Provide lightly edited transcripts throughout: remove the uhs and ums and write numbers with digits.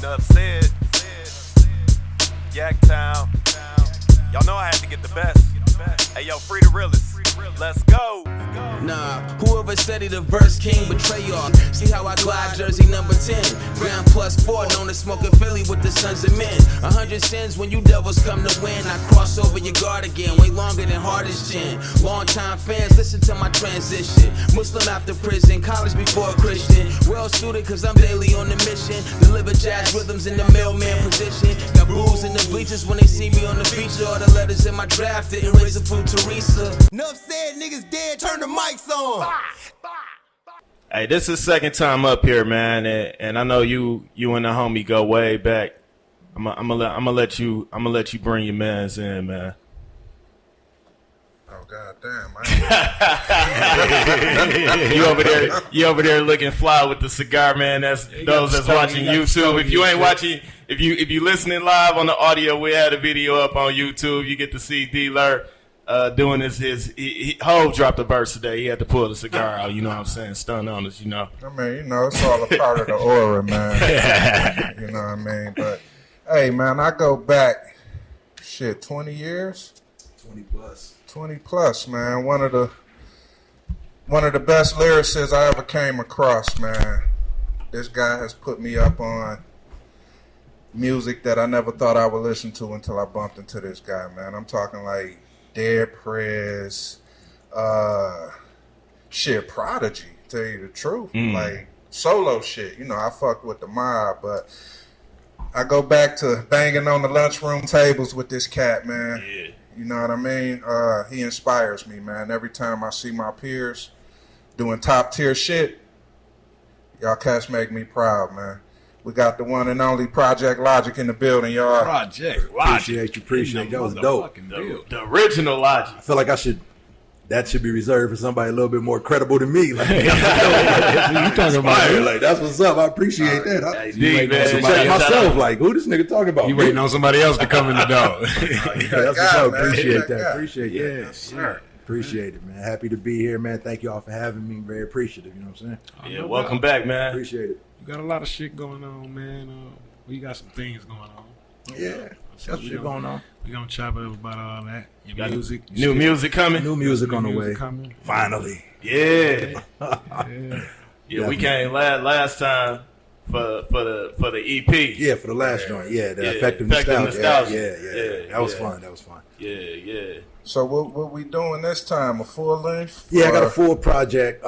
Enough said. Yaktown. Y'all know I had to get the best. Hey, yo, free the realest. Let's go. Nah, whoever said he the verse king betray y'all. See how I glide jersey number 10. Ground +4, known to smoke in Philly with the sons of men. 100 sins when you devils come to win. I cross over your guard again, way longer than hardest gin. Long time fans, listen to my transition. Muslim after prison, college before a Christian. Well suited cause I'm daily on the mission. Deliver jazz rhythms in the mailman position. Got booze in the bleachers when they see me on the feature. All the letters in my draft didn't raise a fool Teresa. Enough said, niggas dead, turn the mics on. Hey, this is second time up here, man, and I know you and the homie go way back. I'm gonna let you bring your mans in, man. Oh goddamn, you over there looking fly with the cigar, man. That's those that's watching YouTube. If you ain't watching, if you listening live on the audio, we had a video up on YouTube. You get to see D-Lur doing his Hov dropped a verse today. He had to pull the cigar out. You know what I'm saying? Stun on us, you know. I mean, you know, it's all a part of the aura, man. You know what I mean? But hey, man, I go back, 20 years. 20 plus, man. One of the best lyricists I ever came across, man. This guy has put me up on music that I never thought I would listen to until I bumped into this guy, man. I'm talking like Dead Prez, Prodigy, tell you the truth. Like solo shit. You know, I fucked with the mob, but I go back to banging on the lunchroom tables with this cat, man. Yeah. You know what I mean? He inspires me, man. Every time I see my peers doing top tier shit, y'all cats make me proud, man. We got the one and only Project Logic in the building, y'all. Project Logic. Appreciate you. That was dope. The original Logic. I feel like that should be reserved for somebody a little bit more credible than me. Like, you talking about? Like, that's what's up. I appreciate that. I check myself. Like, who this nigga talking about? You waiting on somebody else to come in the door. That's what's up. Appreciate that. Appreciate that. Yes, sir. Appreciate it, man. Happy to be here, man. Thank you all for having me. Very appreciative. You know what I'm saying? Yeah, welcome back, man. Appreciate it. You got a lot of shit going on, man. We got some things going on. Yeah, got shit going on. We gonna chop it up about all that. Your music, new music coming. New music on the way. Coming. Finally. Yeah. Yeah. We came last time for the EP. Yeah, for the last joint. Yeah, the Effective Nostalgia. Yeah. That was fun. Yeah. So what we doing this time? A full length? Yeah, I got a full project.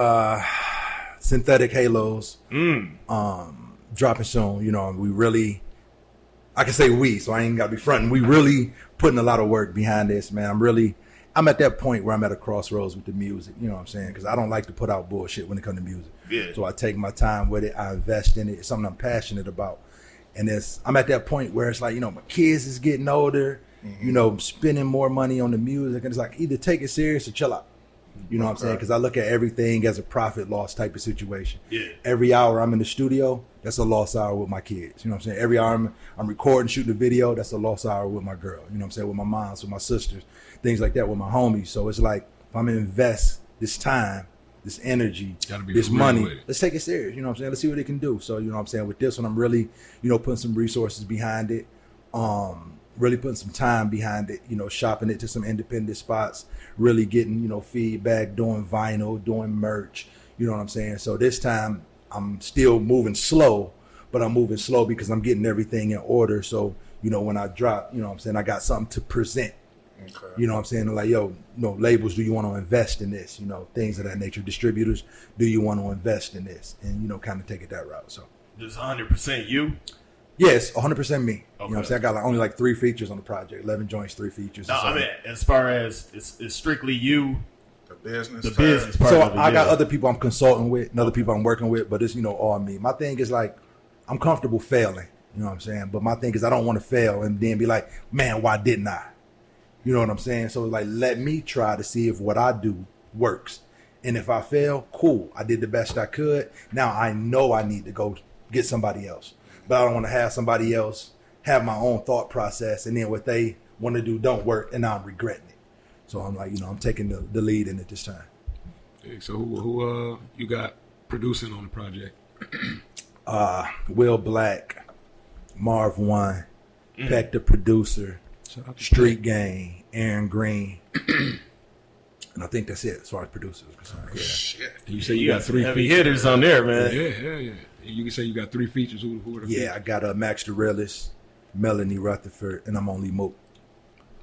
Synthetic Halos. Dropping soon. You know, we really, I can say we, so I ain't got to be fronting. We really putting a lot of work behind this, man. I'm at that point where I'm at a crossroads with the music. You know what I'm saying? Because I don't like to put out bullshit when it comes to music. Yeah. So I take my time with it. I invest in it. It's something I'm passionate about. And I'm at that point where it's like, you know, my kids is getting older. You know, spending more money on the music. And it's like, either take it serious or chill out. You know what I'm saying? Because I look at everything as a profit loss type of situation. Yeah. Every hour I'm in the studio, that's a lost hour with my kids. You know what I'm saying? Every hour I'm recording, shooting a video, that's a lost hour with my girl. You know what I'm saying? With my moms, with my sisters, things like that, with my homies. So it's like, if I'm going to invest this time, this energy, this money, let's take it serious. You know what I'm saying? Let's see what it can do. So, you know what I'm saying? With this one, I'm really, you know, putting some resources behind it. Really putting some time behind it, you know, shopping it to some independent spots, really getting, you know, feedback, doing vinyl, doing merch, you know what I'm saying? So this time I'm still moving slow, but I'm moving slow because I'm getting everything in order. So, you know, when I drop, you know what I'm saying, I got something to present. Okay. You know what I'm saying? Like, yo, you know, labels, do you want to invest in this? You know, things of that nature. Distributors, do you want to invest in this? And, you know, kind of take it that route. So this 100% you? Yes, 100% me. Okay. You know what I'm saying? I got only 3 features on the project, 11 joints, 3 features. No, I mean, as far as it's strictly you, the business part. So of it, I got other people I'm consulting with, and other people I'm working with, but it's, you know, all me. My thing is like, I'm comfortable failing. You know what I'm saying? But my thing is I don't want to fail and then be like, man, why didn't I? You know what I'm saying? So like, let me try to see if what I do works. And if I fail, cool. I did the best I could. Now I know I need to go get somebody else. But I don't want to have somebody else have my own thought process, and then what they want to do don't work, and now I'm regretting it. So I'm like, you know, I'm taking the lead in it this time. Hey, so who you got producing on the project? Will Black, Marv One, Peck the producer, Street Gang, Aaron Green. And I think that's it as far as producers are concerned. Yeah. Shit. You say You you got got some 3 heavy features. hitters on there, man. Yeah, hell yeah. And you can say you got 3 features. Who are the Yeah, I got Max the Realist, Melanie Rutherford, and I'm only Mook.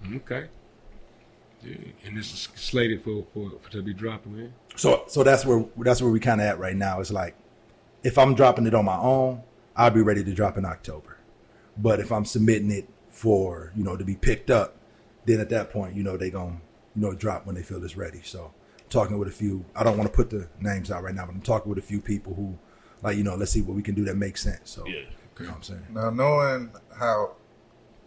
features? Okay. Yeah, and this is slated for to be dropping, man. So that's where we kind of at right now. It's like if I'm dropping it on my own, I'll be ready to drop in October. But if I'm submitting it for to be picked up, then at that point they gonna drop when they feel it's ready. So I'm talking with a few. I don't want to put the names out right now, but I'm talking with a few people who let's see what we can do that makes sense. So Yeah. you know what I'm saying. Now, knowing how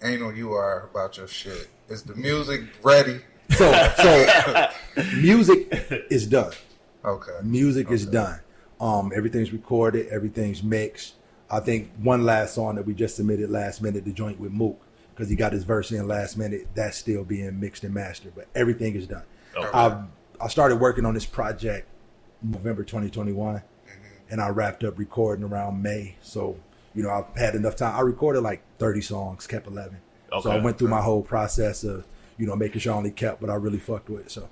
anal you are about your shit, is the music ready? So music is done. Okay. Music is done. Everything's recorded. Everything's mixed. I think one last song that we just submitted last minute, the joint with Mook, because he got his verse in last minute. That's still being mixed and mastered, but everything is done. Okay. I started working on this project November 2021, and I wrapped up recording around May. So I've had enough time. I recorded like 30 songs, kept 11. So I Okay. went through my whole process of making sure I only kept what I really fucked with. So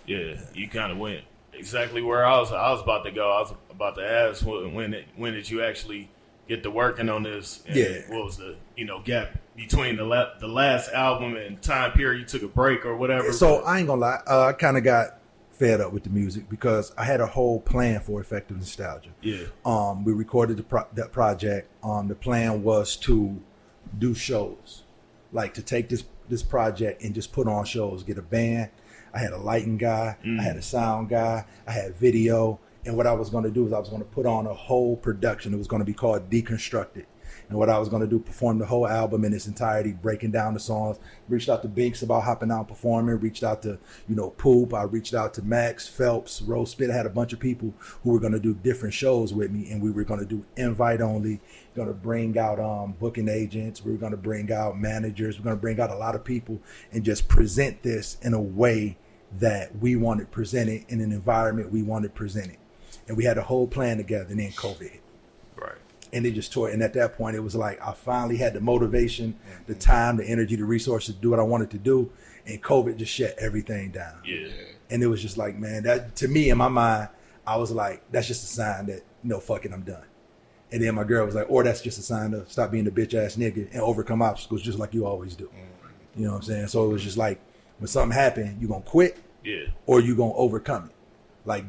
Yeah, you kind of went exactly where I was about to go. I was about to ask when did you actually get to working on this? And Yeah. what was the gap between the last album and time period you took a break or whatever? So I ain't gonna lie, I kind of got fed up with the music because I had a whole plan for Effective Nostalgia. Yeah. We recorded that project. The plan was to do shows, like to take this project and just put on shows, get a band. I had a lighting guy, I had a sound guy, I had video. And what I was going to do is I was going to put on a whole production. It was going to be called Deconstructed. And what I was going to do, perform the whole album in its entirety, breaking down the songs. Reached out to Binks about hopping out and performing. Reached out to, Poop. I reached out to Max, Phelps, Rose Spit. I had a bunch of people who were going to do different shows with me. And we were going to do invite only. Going to bring out booking agents. We were going to bring out managers. We're going to bring out a lot of people and just present this in a way that we wanted presented, in an environment we wanted presented. And we had a whole plan together, and then COVID hit. Right. And it just tore. And at that point, it was like I finally had the motivation, the time, the energy, the resources to do what I wanted to do. And COVID just shut everything down. Yeah. And it was just like, man, that to me in my mind, I was like, that's just a sign that, fuck it, I'm done. And then my girl was like, or that's just a sign to stop being a bitch ass nigga and overcome obstacles just like you always do. You know what I'm saying? So it was just like, when something happened, you gonna quit, Yeah. or you gonna overcome it. Like,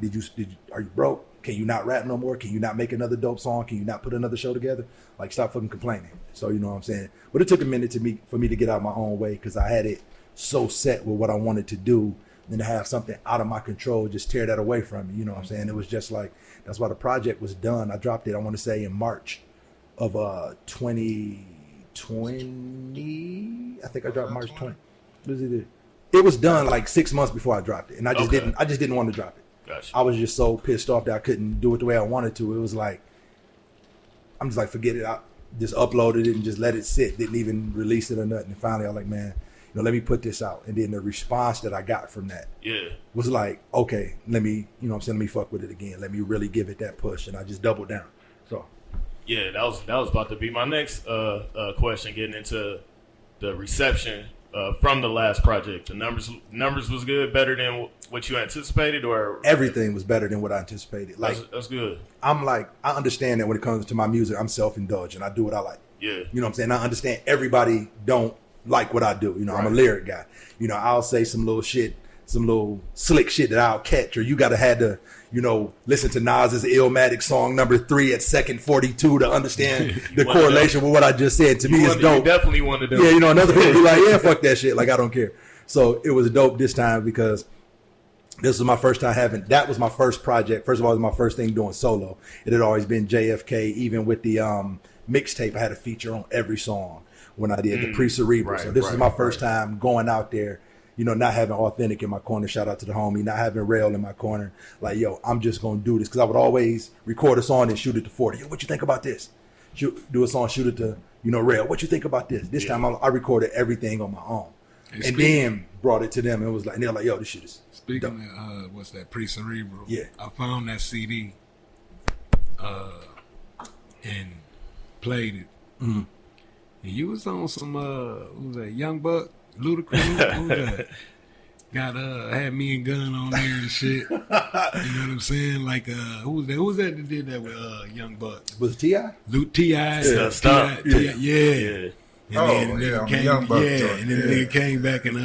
are you broke? Can you not rap no more? Can you not make another dope song? Can you not put another show together? Like, stop fucking complaining. So, you know what I'm saying? But it took a minute for me to get out my own way because I had it so set with what I wanted to do. Then to have something out of my control just tear that away from me. You know what I'm saying? It was just like, that's why the project was done. I dropped it, I want to say, in March of 2020. I think I dropped March 20. What is it? It was done like 6 months before I dropped it. And I just didn't want to drop it. Gotcha. I was just so pissed off that I couldn't do it the way I wanted to. It was like, I'm just like, forget it. I just uploaded it and just let it sit. Didn't even release it or nothing. And finally, I was like, man, let me put this out. And then the response that I got from that was like, okay, let me fuck with it again. Let me really give it that push. And I just doubled down. So, yeah, that was about to be my next question. Getting into the reception from the last project. The numbers was good, better than what you anticipated, or everything was better than what I anticipated. Like, that's good. I'm like, I understand that when it comes to my music, I'm self-indulgent. I do what I like. Yeah. You know what I'm saying? I understand everybody don't like what I do. I'm a lyric guy. I'll say some little shit, some little slick shit that I'll catch, or you gotta have to, listen to Nas's Illmatic song number 3 at second 42 to understand the correlation with what I just said. To me, it's dope. You definitely want to do. Yeah, another people be like, yeah, fuck that shit. Like, I don't care. So it was dope this time because this was my first time that was my first project. First of all, it was my first thing doing solo. It had always been JFK. Even with the mixtape, I had a feature on every song when I did the pre-cerebral. So this was my first time going out there, not having Authentic in my corner. Shout out to the homie. Not having Rail in my corner. Like, yo, I'm just going to do this. Because I would always record a song and shoot it to 40. Yo, what you think about this? Do a song, shoot it to, Rail. What you think about this? This time I recorded everything on my own. And then brought it to them and was like, and they're like, yo, this shit is Speaking of, what's that, pre-cerebral? Yeah. I found that CD and played it. Mm-hmm. And you was on some who was that? Young Buck, Ludacris. Who was that? Got had me and Gun on there and shit. You know what I'm saying? Like who was that? Who was that did that with Young Buck? Was it T.I.? T.I. Yeah, stop. Yeah. Yeah. And then on the Young Buck joint. and then the nigga came back and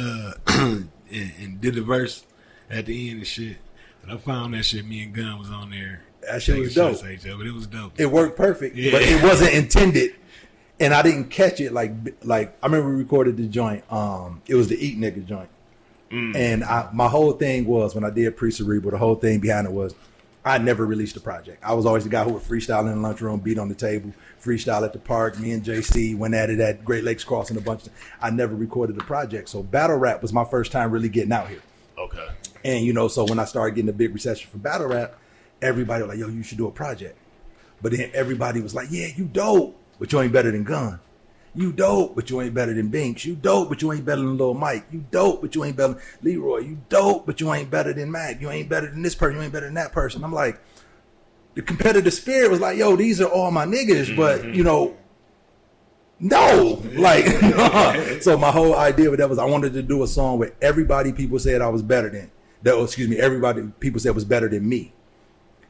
and did the verse at the end and shit. And I found that shit. Me and Gun was on there. That shit was dope. But it was dope. It worked perfect, Yeah. but it wasn't intended, and I didn't catch it. Like I remember we recorded the joint. It was the Eat Nigga joint, and my whole thing was when I did Pre-Cerebral. The whole thing behind it was I never released a project. I was always the guy who would freestyle in the lunchroom, beat on the table, freestyle at the park. Me and JC went at it at Great Lakes Crossing a bunch. I never recorded a project, so battle rap was my first time really getting out here. Okay. And so when I started getting a big reception for battle rap, everybody was like, yo, you should do a project. But then everybody was like, yeah, you dope, but you ain't better than Gun. You dope, but you ain't better than Binks. You dope, but you ain't better than Lil Mike. You dope, but you ain't better than Leroy. You dope, but you ain't better than Mac. You ain't better than this person. You ain't better than that person. I'm like, the competitive spirit was like, yo, these are all my niggas, but no, like, so my whole idea with that was I wanted to do a song where everybody people said I was better than. Everybody people said was better than me.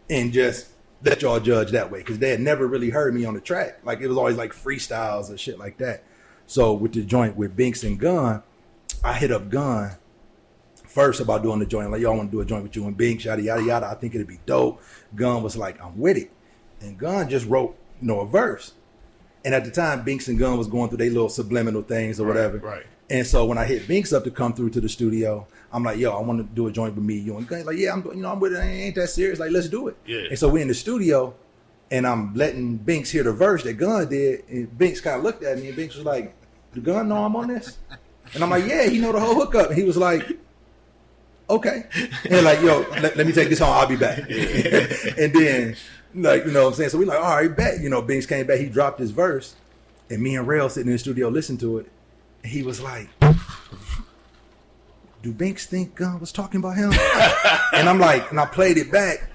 And just let y'all judge that way. Because they had never really heard me on the track. Like, it was always like freestyles and shit like that. So with the joint with Binks and Gun, I hit up Gun first about doing the joint. Like, y'all want to do a joint with you and Binks, yada, yada, yada. I think it'd be dope. Gun was like, I'm with it. And Gun just wrote, a verse. And at the time, Binks and Gun was going through their little subliminal things or whatever. Right. And so when I hit Binks up to come through to the studio, I'm like, yo, I want to do a joint with me, you and Gun. Like, yeah, I'm with it. I ain't that serious. Like, let's do it. Yeah. And so we're in the studio, and I'm letting Binks hear the verse that Gun did, and Binks kind of looked at me, and Binks was like, "Do Gun know I'm on this?" And I'm like, "Yeah, he know the whole hookup." And he was like, "Okay." And like, yo, let me take this home. I'll be back. And then, like, you know what I'm saying? So we like, all right, bet. Binks came back. He dropped his verse, and me and Rail sitting in the studio listened to it. And he was like, do Binks think Gun was talking about him? And I'm like, and I played it back,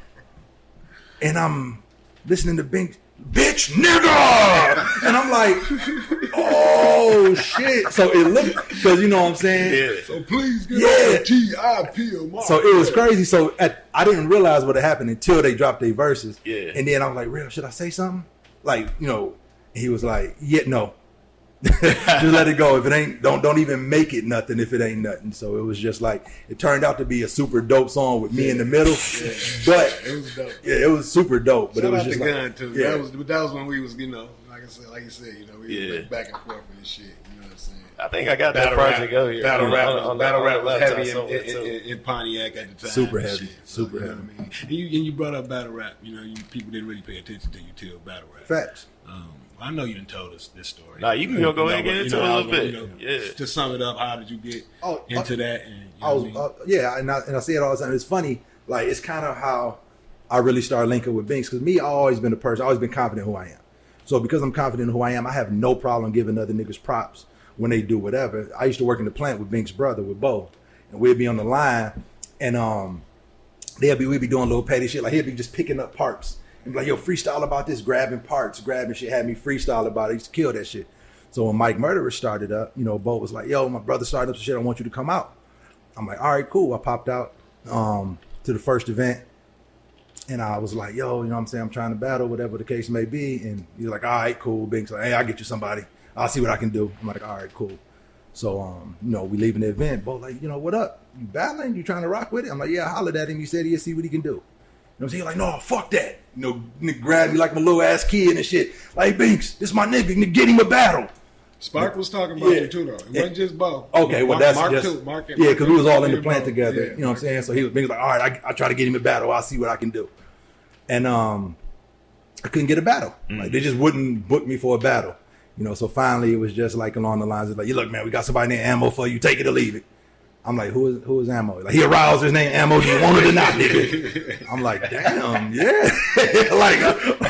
and I'm listening to Binks, bitch, nigga! And I'm like, oh, shit. So it looked, because you know what I'm saying? Yeah. So please get on the T.I.P. So it was crazy. So I didn't realize what had happened until they dropped their verses. Yeah. And then I was like, Real, should I say something? Like, he was like, yeah, no. Just let it go. If it ain't, don't even make it nothing if it ain't nothing. So it was just like, it turned out to be a super dope song with me in the middle. Yeah. But it was dope. Yeah, it was super dope. But Shout it was out just to like, Gun too. yeah. That was when we was, like you said, we went back and forth with this shit. You know what I'm saying? I think I got that project over here. Battle rap was heavy laptop, in Pontiac at the time. Super heavy. Shit. Super you heavy. Know what I mean? And you brought up battle rap. People didn't really pay attention to you till battle rap. Facts. I know you done told us this story. Nah, you can go ahead and get into it a little bit. Yeah. To sum it up, how did you get into that? And, and I say it all the time. It's funny. Like, it's kind of how I really started linking with Binks. Because I've always been a person. I've always been confident in who I am. So because I'm confident in who I am, I have no problem giving other niggas props when they do whatever. I used to work in the plant with Binks' brother, with Bo. And we'd be on the line. And we'd be doing little petty shit. Like, he'd be just picking up parts. And be like, yo, freestyle about this, grabbing parts, grabbing shit, had me freestyle about it. I used to kill that shit. So when Mike Murderer started up, Bo was like, yo, my brother started up some shit, I want you to come out. I'm like, all right, cool. I popped out to the first event, and I was like, yo, you know what I'm saying, I'm trying to battle, whatever the case may be. And he's like, all right, cool. Binks like, hey, I'll get you somebody. I'll see what I can do. I'm like, all right, cool. So, we leaving the event. Bo like, what up? You battling? You trying to rock with it? I'm like, yeah, I hollered at him. He said he'll see what he can do. You know what I'm saying? Like, no, fuck that. Nigga grabbed me like my little ass kid and shit. Like, Binks, this my nigga. Nigga, get him a battle. Spark was talking about you too, though. It wasn't just Bo. Okay, well, that's Mark just... too. Mark because we was all in the plant together. Yeah, you know what I'm saying? So Binks was like, all right, I try to get him a battle. I'll see what I can do. And I couldn't get a battle. Like, they just wouldn't book me for a battle. So finally it was just like along the lines of like, look, man, we got somebody named Ammo for you. Take it or leave it. I'm like, who is Ammo? Like, he aroused his name Ammo. Do you want it or not, nigga? I'm like, damn, yeah. Like,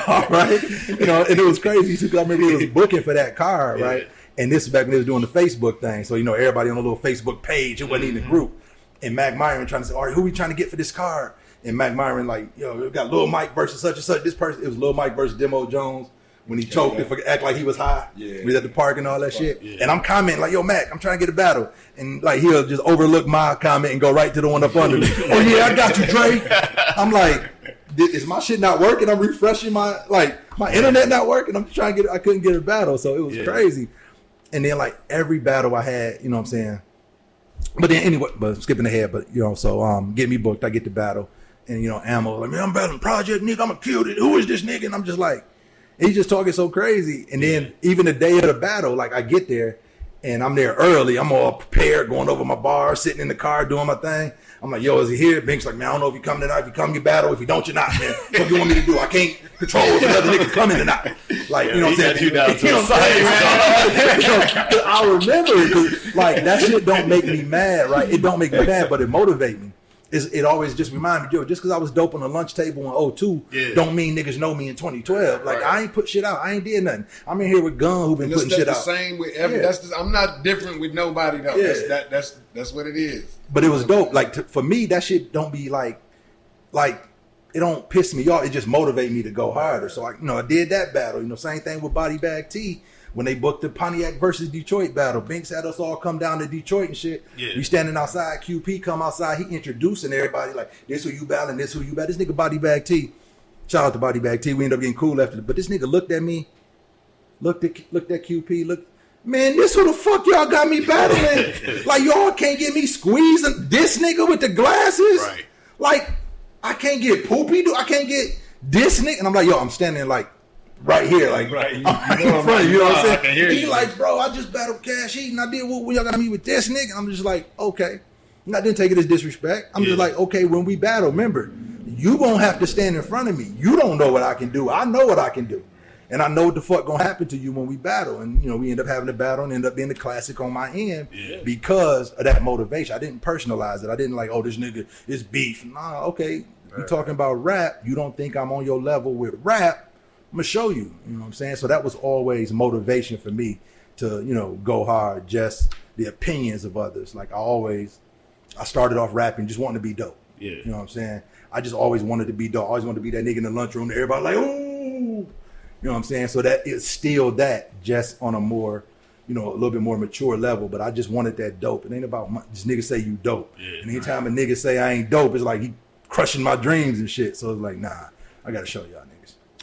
all right. And it was crazy too, because I remember he was booking for that car, right? And this is back when they was doing the Facebook thing. So, everybody on a little Facebook page, it wasn't even a group. And Mac Myron trying to say, all right, who we trying to get for this car? And Mac Myron like, yo, we got Lil Mike versus such and such. This person, it was Lil Mike versus Demo Jones. when he choked and act like he was high. Yeah. We was at the park and all that shit. Yeah. And I'm commenting like, yo, Mac, I'm trying to get a battle. And like he'll just overlook my comment and go right to the one up under me. Oh yeah, I got you, Dre. I'm like, is my shit not working? I'm refreshing my internet not working. I'm trying to I couldn't get a battle. So it was crazy. And then like every battle I had, you know what I'm saying? But then anyway, but skipping ahead, but you know, so get me booked, I get the battle. And you know, Ammo, like, man, I'm battling Project, nigga, I'm a kill it. Who is this nigga? And I'm just like, he's just talking so crazy. And then even the day of the battle, like I get there and I'm there early. I'm all prepared, going over my bar, sitting in the car, doing my thing. I'm like, yo, is he here? Bink's like, man, I don't know if you come tonight. If you come, you battle. If you don't, you're not, man. What do you want me to do? I can't control if another nigga's coming tonight. Like, you know what I'm saying? You down to the side, man. I remember it because, like, that shit don't make me mad, right? It don't make me mad, but it motivate me. It always just remind me, yo, just because I was dope on the lunch table in 2002, don't mean niggas know me in 2012. Like, I ain't put shit out. I ain't did nothing. I'm in here with Gun who been putting shit out. Same with every. I'm not different with nobody though. Yeah. That's what it is. But it was dope. Like for me, that shit don't be like it don't piss me off. It just motivate me to go harder. So I did that battle. You know, same thing with Body Bag T. When they booked the Pontiac versus Detroit battle, Binks had us all come down to Detroit and shit. Yeah. We standing outside, QP come outside, he introducing everybody like, this who you battling, this who you battle. This nigga Body Bag T. Shout out to Body Bag T. We ended up getting cool after it. But this nigga looked at me, looked at QP, man, this who the fuck y'all got me battling? Like y'all can't get me squeezing this nigga with the glasses. Right. Like I can't get Poopy, I can't get this nigga. And I'm like, yo, I'm standing like right here, like right in front of you, know what I'm saying? He like, bro, I just battled Cash Heat and I did what y'all got me with this nigga. I'm just like, okay. And I didn't take it as disrespect. I'm just like, okay, when we battle, remember, you gonna have to stand in front of me. You don't know what I can do. I know what I can do. And I know what the fuck gonna happen to you when we battle. And, you know, we end up having a battle and end up being the classic on my end because of that motivation. I didn't personalize it. I didn't like, oh, this nigga is beef. Nah, okay. We're talking about rap. You don't think I'm on your level with rap. I'm gonna show you, you know what I'm saying? So that was always motivation for me to, you know, go hard, just the opinions of others. Like I started off rapping just wanting to be dope. Yeah. You know what I'm saying? I just always wanted to be dope. I always wanted to be that nigga in the lunchroom that everybody like, ooh. You know what I'm saying? So that it's still that, just on a more, you know, a little bit more mature level. But I just wanted that dope. It ain't about this nigga say you dope. Yeah, and anytime a nigga say I ain't dope, it's like he crushing my dreams and shit. So it's like, nah, I gotta show y'all niggas.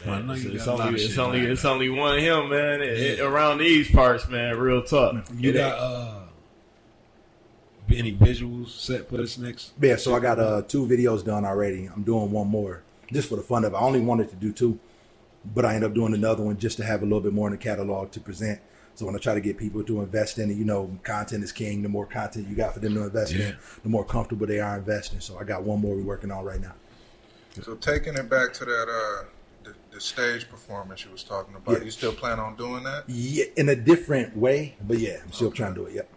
Man, it's only one of him, man. Around these parts, man. Real talk. You got any visuals set for this next? Yeah, so I got 2 videos done already. I'm doing one more just for the fun of it. I only wanted to do 2, but I ended up doing another one just to have a little bit more in the catalog to present. So when I try to get people to invest in it, you know, content is king. The more content you got for them to invest in, the more comfortable they are investing. So I got one more we're working on right now. So taking it back to that the stage performance you was talking about, you still plan on doing that? Yeah, in a different way, but yeah, I'm still trying to do it. Yep.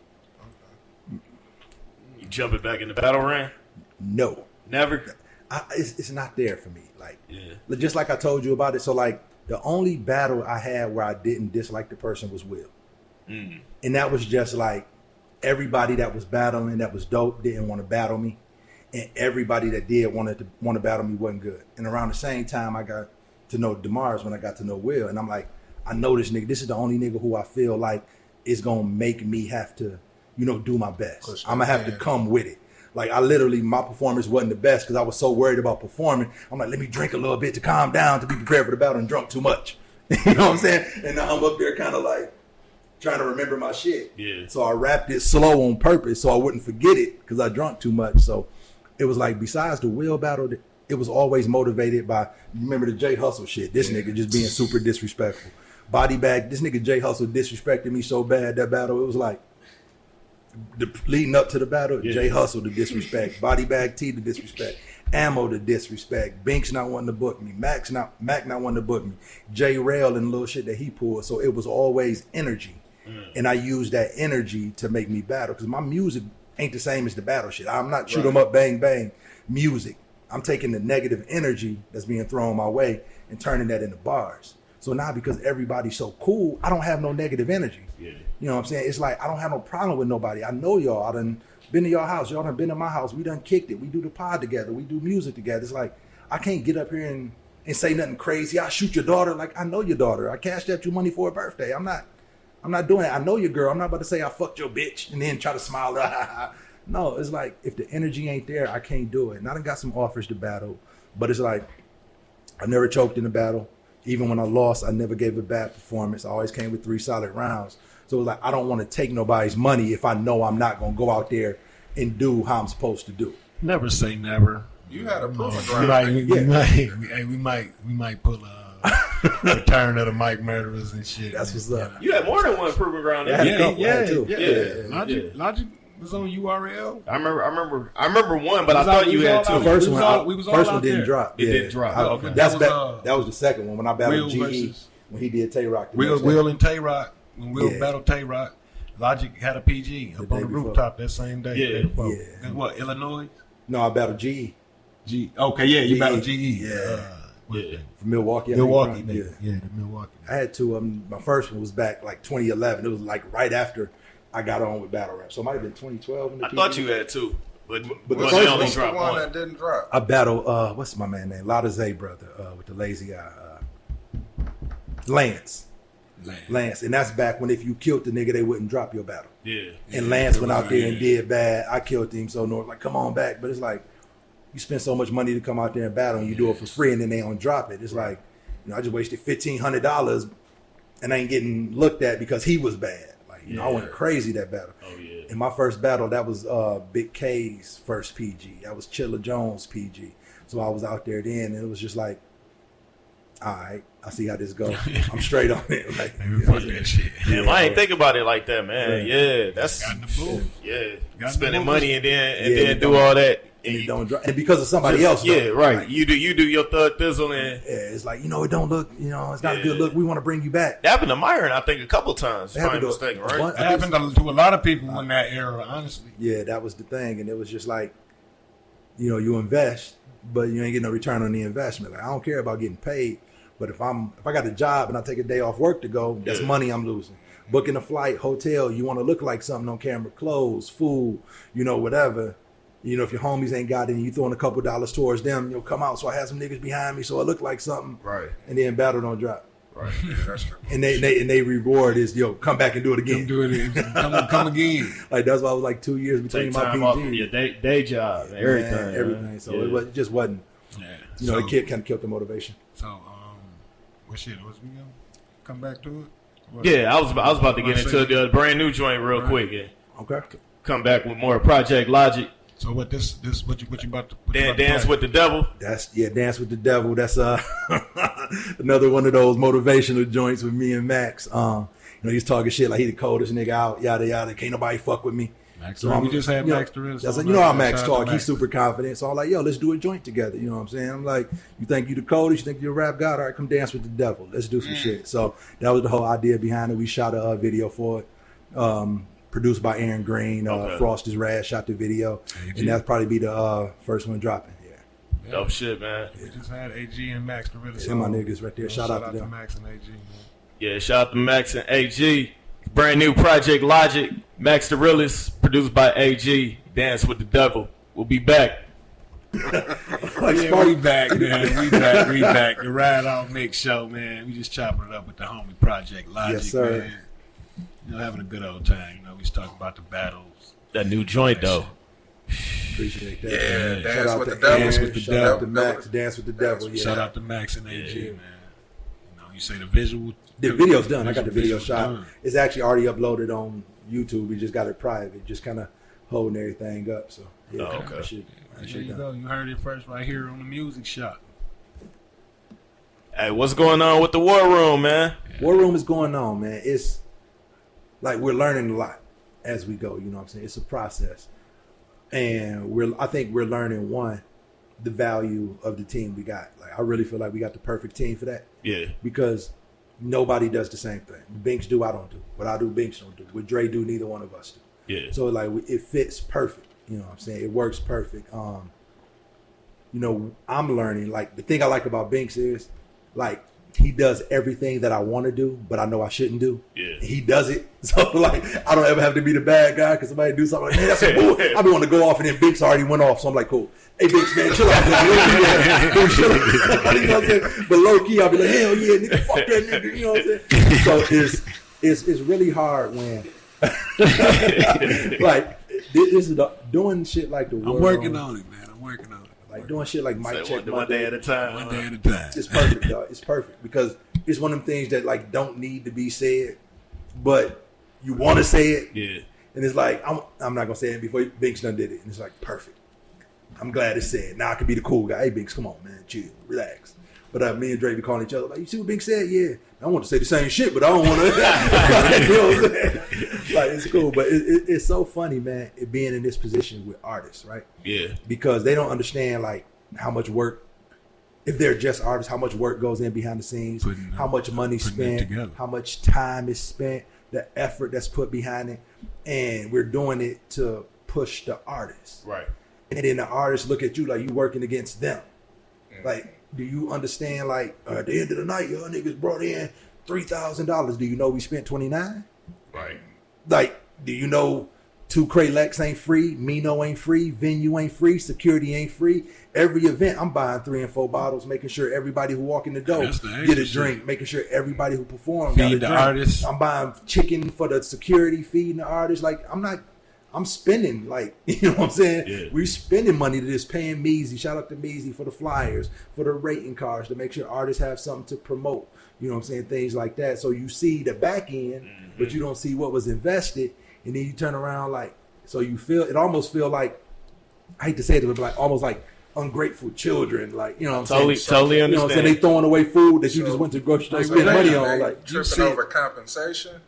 Okay. You jumping back in the battle ring? No, never. It's not there for me. Like, just like I told you about it. So like, the only battle I had where I didn't dislike the person was Will, and that was just like everybody that was battling that was dope didn't want to battle me, and everybody that did want to battle me wasn't good. And around the same time, I got to know DeMars when I got to know Will. And I'm like, I know this nigga. This is the only nigga who I feel like is going to make me have to, you know, do my best. I'm going to have to come with it. Like, I literally, my performance wasn't the best because I was so worried about performing. I'm like, let me drink a little bit to calm down to be prepared for the battle and drunk too much. You know what I'm saying? And now I'm up there kind of like trying to remember my shit. Yeah. So I rapped it slow on purpose so I wouldn't forget it because I drunk too much. So it was like, besides the Will battle, it was always motivated by, remember the J Hustle shit. This nigga just being super disrespectful. Body Bag, this nigga J Hustle disrespected me so bad that battle. It was like, leading up to the battle, J Hustle the disrespect, Body Bag T the disrespect, Ammo the disrespect, Binks not wanting to book me, Mac not wanting to book me, J Rail and the little shit that he pulled. So it was always energy. And I used that energy to make me battle because my music ain't the same as the battle shit. I'm not shoot 'em up, bang, bang music. I'm taking the negative energy that's being thrown my way and turning that into bars. So now because everybody's so cool, I don't have no negative energy. Yeah. You know what I'm saying? It's like I don't have no problem with nobody. I know y'all. I done been to your house. Y'all done been to my house. We done kicked it. We do the pod together. We do music together. It's like I can't get up here and and say nothing crazy. I'll shoot your daughter. Like, I know your daughter. I cashed out you money for her birthday. I'm not doing it. I know your girl. I'm not about to say I fucked your bitch and then try to smile. No, it's like, if the energy ain't there, I can't do it. And I done got some offers to battle, but it's like, I never choked in a battle. Even when I lost, I never gave a bad performance. I always came with 3 solid rounds. So it was like, I don't want to take nobody's money if I know I'm not going to go out there and do how I'm supposed to do. Never say never. You had a proving ground. We might pull a Return of the Mike Murderers and shit. That's what's up. You had more than one proving ground. Logic was on URL. I remember one, but I thought you had two. The first one didn't there. drop. It didn't drop. Okay. That was the second one when I battled Will GE when he did Tay Rock. Will and Tay Rock. When Will battled Tay Rock, Logic had a PG up on the rooftop that same day. Yeah. And what, Illinois? No, I battled GE. Okay, yeah, you GE. battled GE. From Milwaukee. Milwaukee. Yeah. The Milwaukee. I had two of them. My first one was back like 2011. It was like right after I got on with battle rap. So it might have been 2012. I thought you had two, but the you first only one's dropped one one. that didn't drop. I battled, what's my man name? Lotta Zay brother with the lazy eye. Lance. And that's back when if you killed the nigga, they wouldn't drop your battle. Yeah. And Lance went out there and did bad. I killed him. So North like, come on back. But it's like, you spend so much money to come out there and battle and you do it for free and then they don't drop it. It's like, I just wasted $1,500 and I ain't getting looked at because he was bad. Like, I went crazy that battle. Oh, yeah. In my first battle, that was Big K's first PG. That was Chilla Jones' PG. So I was out there then and it was just like, all right, I see how this goes. I'm straight on it. Like, Fuck that shit. Damn, I ain't think about it like that, man. Right. Yeah, that's Got in the booth. spending money and then do all that. And it don't drop. And because of somebody else. Yeah, though, right. Like, You do your thug thizzle and it's like, it don't look, it's not a good look. We want to bring you back. that happened to Myron, I think, a couple times. If I'm Happened to- mistaken, right? It happened to a lot of people in that era, honestly. Yeah, that was the thing. And it was just like, you invest, but you ain't getting no return on the investment. Like, I don't care about getting paid. But if I got a job and I take a day off work to go, that's money I'm losing. Booking a flight, hotel, you want to look like something on camera, clothes, food, whatever. If your homies ain't got it and you throwing a couple dollars towards them, you'll come out. So I have some niggas behind me, so it look like something. Right. And then battle don't drop. Right. Yeah, that's true. And they reward is, come back and do it again. Come do it. Come again. Like, that's why I was like 2 years between Take my time PG. off from your day job, and everything. Man, everything. So it just wasn't. Yeah. It kind of killed the motivation. So, what shit? Was we gonna come back to it? What? Yeah, I was about to get into the brand new joint real quick. Yeah. Okay. Come back with more Project Logic. So what what you about to Dance with the Devil. That's Dance with the Devil. That's another one of those motivational joints with me and Max. He's talking shit like he the coldest nigga out, yada yada. Can't nobody fuck with me. Max, So we just had Max to That's like, how Max talk. He's super confident. So I'm like, let's do a joint together. You know what I'm saying? I'm like, you think you the coldest? You think you're a rap god? All right, come dance with the devil. Let's do some shit. So that was the whole idea behind it. We shot a video for it. Produced by Aaron Green. Frost is Rad shot the video. And that'll probably be the first one dropping. Yeah. Dope shit, man. We just had AG and Max to really Yeah, my niggas right there. Shout out to them. Max and AG, man. Yeah, shout out to Max and AG. Brand new Project Logic. Max the Realist. Produced by AG. Dance with the Devil. We'll be back. Yeah, we back, man. We back. The Ride Out Mix Show, man. We just chopping it up with the homie Project Logic, Yes, sir. man. Having a good old time. We just talking about the battles. That new joint, though. Appreciate that. Yeah, man. Dance Shout out with to the Devil. Aaron. With the Shout Devil. out to Max. Dance with the Devil. Yeah. Shout out to Max and AG, man. You say the visual. The video's done. I got the video shot. done. It's actually already uploaded on YouTube. We just got it private, just kind of holding everything up. So yeah, Oh, okay. that shit There you done. go. You heard it first right here on the Music Shop. Hey, what's going on with the War Room, man? War Room is going on, man. It's like we're learning a lot as we go. You know what I'm saying? It's a process, and I think we're learning the value of the team we got. Like, I really feel like we got the perfect team for that. Yeah. Because nobody does the same thing. Binks do, I don't do. What I do, Binks don't do. What Dre do, neither one of us do. Yeah. So like it fits perfect. You know what I'm saying? It works perfect. I'm learning. Like, the thing I like about Binks is, like, he does everything that I want to do, but I know I shouldn't do. Yeah. He does it. So, like, I don't ever have to be the bad guy because somebody do something like, man, that's a bull. I be wanting to go off, and then Binks already went off. So I'm like, cool. Hey, Binks, man, chill out. Chill out. You know what I'm saying? But low key, I'll be like, hell yeah, nigga, fuck that nigga. You know what I'm saying? So it's really hard when, like, this is doing shit like the world. I'm working on it, man. I'm working on it. Like doing shit like mic check one day at a time. One day at a time. It's perfect, dog. It's perfect because it's one of them things that like don't need to be said, but you want to say it. Yeah. And it's like I'm not gonna say it before Binks done did it, and it's like perfect. I'm glad it's said. Now I can be the cool guy. Hey Binks, come on, man, chill, relax. But me and Dre be calling each other like, you see what Binks said? Yeah. I want to say the same shit, but I don't want to. You know what I'm saying? Like it's cool, but it's so funny, man. It being in this position with artists, right? Yeah. Because they don't understand like how much work. If they're just artists, how much work goes in behind the scenes, how much money spent, how much time is spent, the effort that's put behind it, and we're doing it to push the artist. Right. And then the artists look at you like you working against them. Like, do you understand? Like, at the end of the night, y'all niggas brought in $3,000. Do you know we spent $29,000? Right. Like, do you know 2 Kralex ain't free, Mino ain't free, venue ain't free, security ain't free? Every event, I'm buying 3 and 4 bottles, making sure everybody who walk in the door get a drink, making sure everybody who performs got a drink. Artists. I'm buying chicken for the security, feeding the artists. Like, I'm spending, like, you know what I'm saying? Yeah. We're spending money to this, paying Measy. Shout out to Measy for the flyers, for the rating cards, to make sure artists have something to promote. You know what I'm saying? Things like that. So you see the back end, but you don't see what was invested. And then you turn around like, so you feel, it almost feel like, I hate to say it, but like almost like ungrateful children. Like, you know what I'm saying? Totally understand. You know what I'm saying? They throwing away food that you just went to the grocery store and spent money on. Like, tripping over compensation?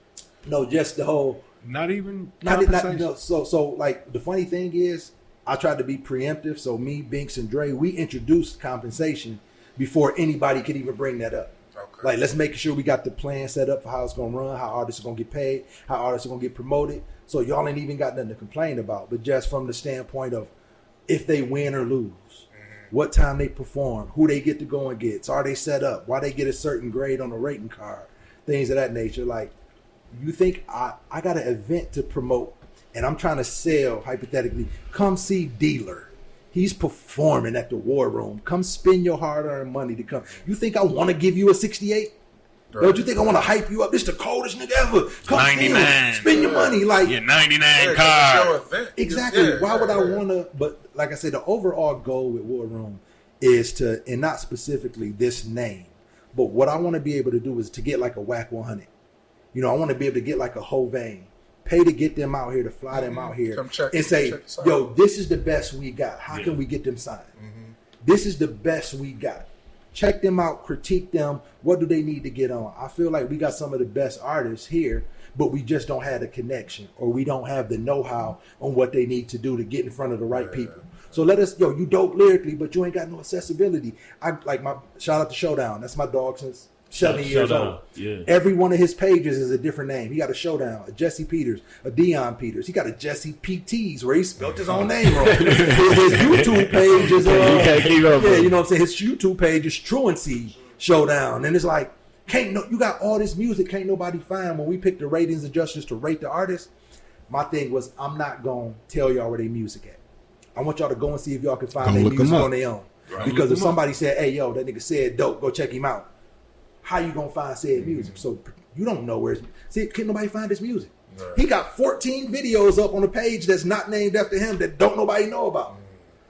No, just the whole. Not even no, so like the funny thing is I tried to be preemptive. So me, Binks, and Dre, we introduced compensation before anybody could even bring that up. Okay. Like, let's make sure we got the plan set up for how it's gonna run, how artists are gonna get paid, how artists are gonna get promoted. So y'all ain't even got nothing to complain about. But just from the standpoint of if they win or lose, what time they perform, who they get to go and get, so are they set up, why they get a certain grade on the rating card, things of that nature. Like, you think I got an event to promote and I'm trying to sell, hypothetically, come see Dealer. He's performing at the War Room. Come spend your hard-earned money to come. You think I want to give you a 68? Right. Don't you think I want to hype you up? This the coldest nigga ever. Come 99. Spend your money. Like, your 99 car. Exactly. Why would I want to? But like I said, the overall goal with War Room is to, and not specifically this name, but what I want to be able to do is to get like a Whack 100. You know, I want to be able to get like a Hovain, pay to get them out here, to fly them out here, and say, yo, this is the best we got. How can we get them signed? This is the best we got. Check them out, critique them. What do they need to get on? I feel like we got some of the best artists here, but we just don't have the connection, or we don't have the know-how on what they need to do to get in front of the right people. So let us, you dope lyrically, but you ain't got no accessibility. I like my shout out to Showdown. That's my dog since 7 years old. Yeah. Every one of his pages is a different name. He got a Showdown, a Jesse Peters, a Dion Peters. He got a Jesse PTs where he spelled his own name wrong. His YouTube page is you know what I'm saying? His YouTube page is Truancy Showdown. And it's like, you got all this music, can't nobody find. When we picked the ratings adjusters to rate the artist, my thing was, I'm not gonna tell y'all where their music at. I want y'all to go and see if y'all can find their music on their own. Right. Because if somebody said, hey, yo, that nigga said dope, go check him out. How you gonna find said music? So you don't know where it's... See, can't nobody find his music. Right. He got 14 videos up on a page that's not named after him that don't nobody know about.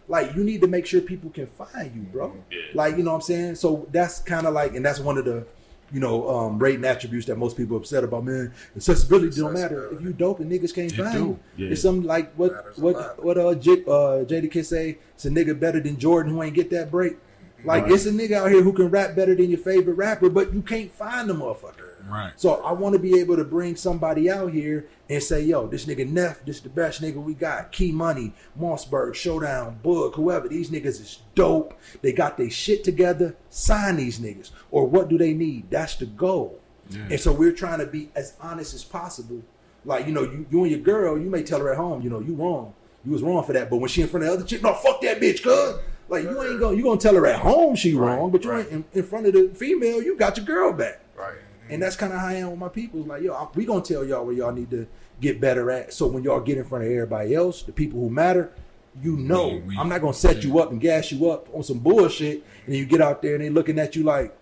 Like, you need to make sure people can find you, bro. Yeah. Like, you know what I'm saying? So that's kind of like, and that's one of the, rating attributes that most people are upset about. Man, accessibility don't matter. If you dope and niggas can't find you. Yeah. It's something like what Jada say, it's a nigga better than Jordan who ain't get that break. Like, it's a nigga out here who can rap better than your favorite rapper, but you can't find the motherfucker. Right. So I want to be able to bring somebody out here and say, yo, this nigga Neff, this the best nigga we got. Key Money, Mossberg, Showdown, Boog, whoever. These niggas is dope. They got their shit together. Sign these niggas. Or what do they need? That's the goal. Yeah. And so we're trying to be as honest as possible. Like, you and your girl, you may tell her at home, you wrong. You was wrong for that. But when she in front of the other chick, no, fuck that bitch, cuz. Like you gonna tell her at home she wrong, but you ain't in front of the female. You got your girl back. Right. And that's kind of how I am with my people. Like, yo, we gonna tell y'all where y'all need to get better at. So when y'all get in front of everybody else, the people who matter, I'm not gonna set you up and gas you up on some bullshit, and you get out there and they looking at you like,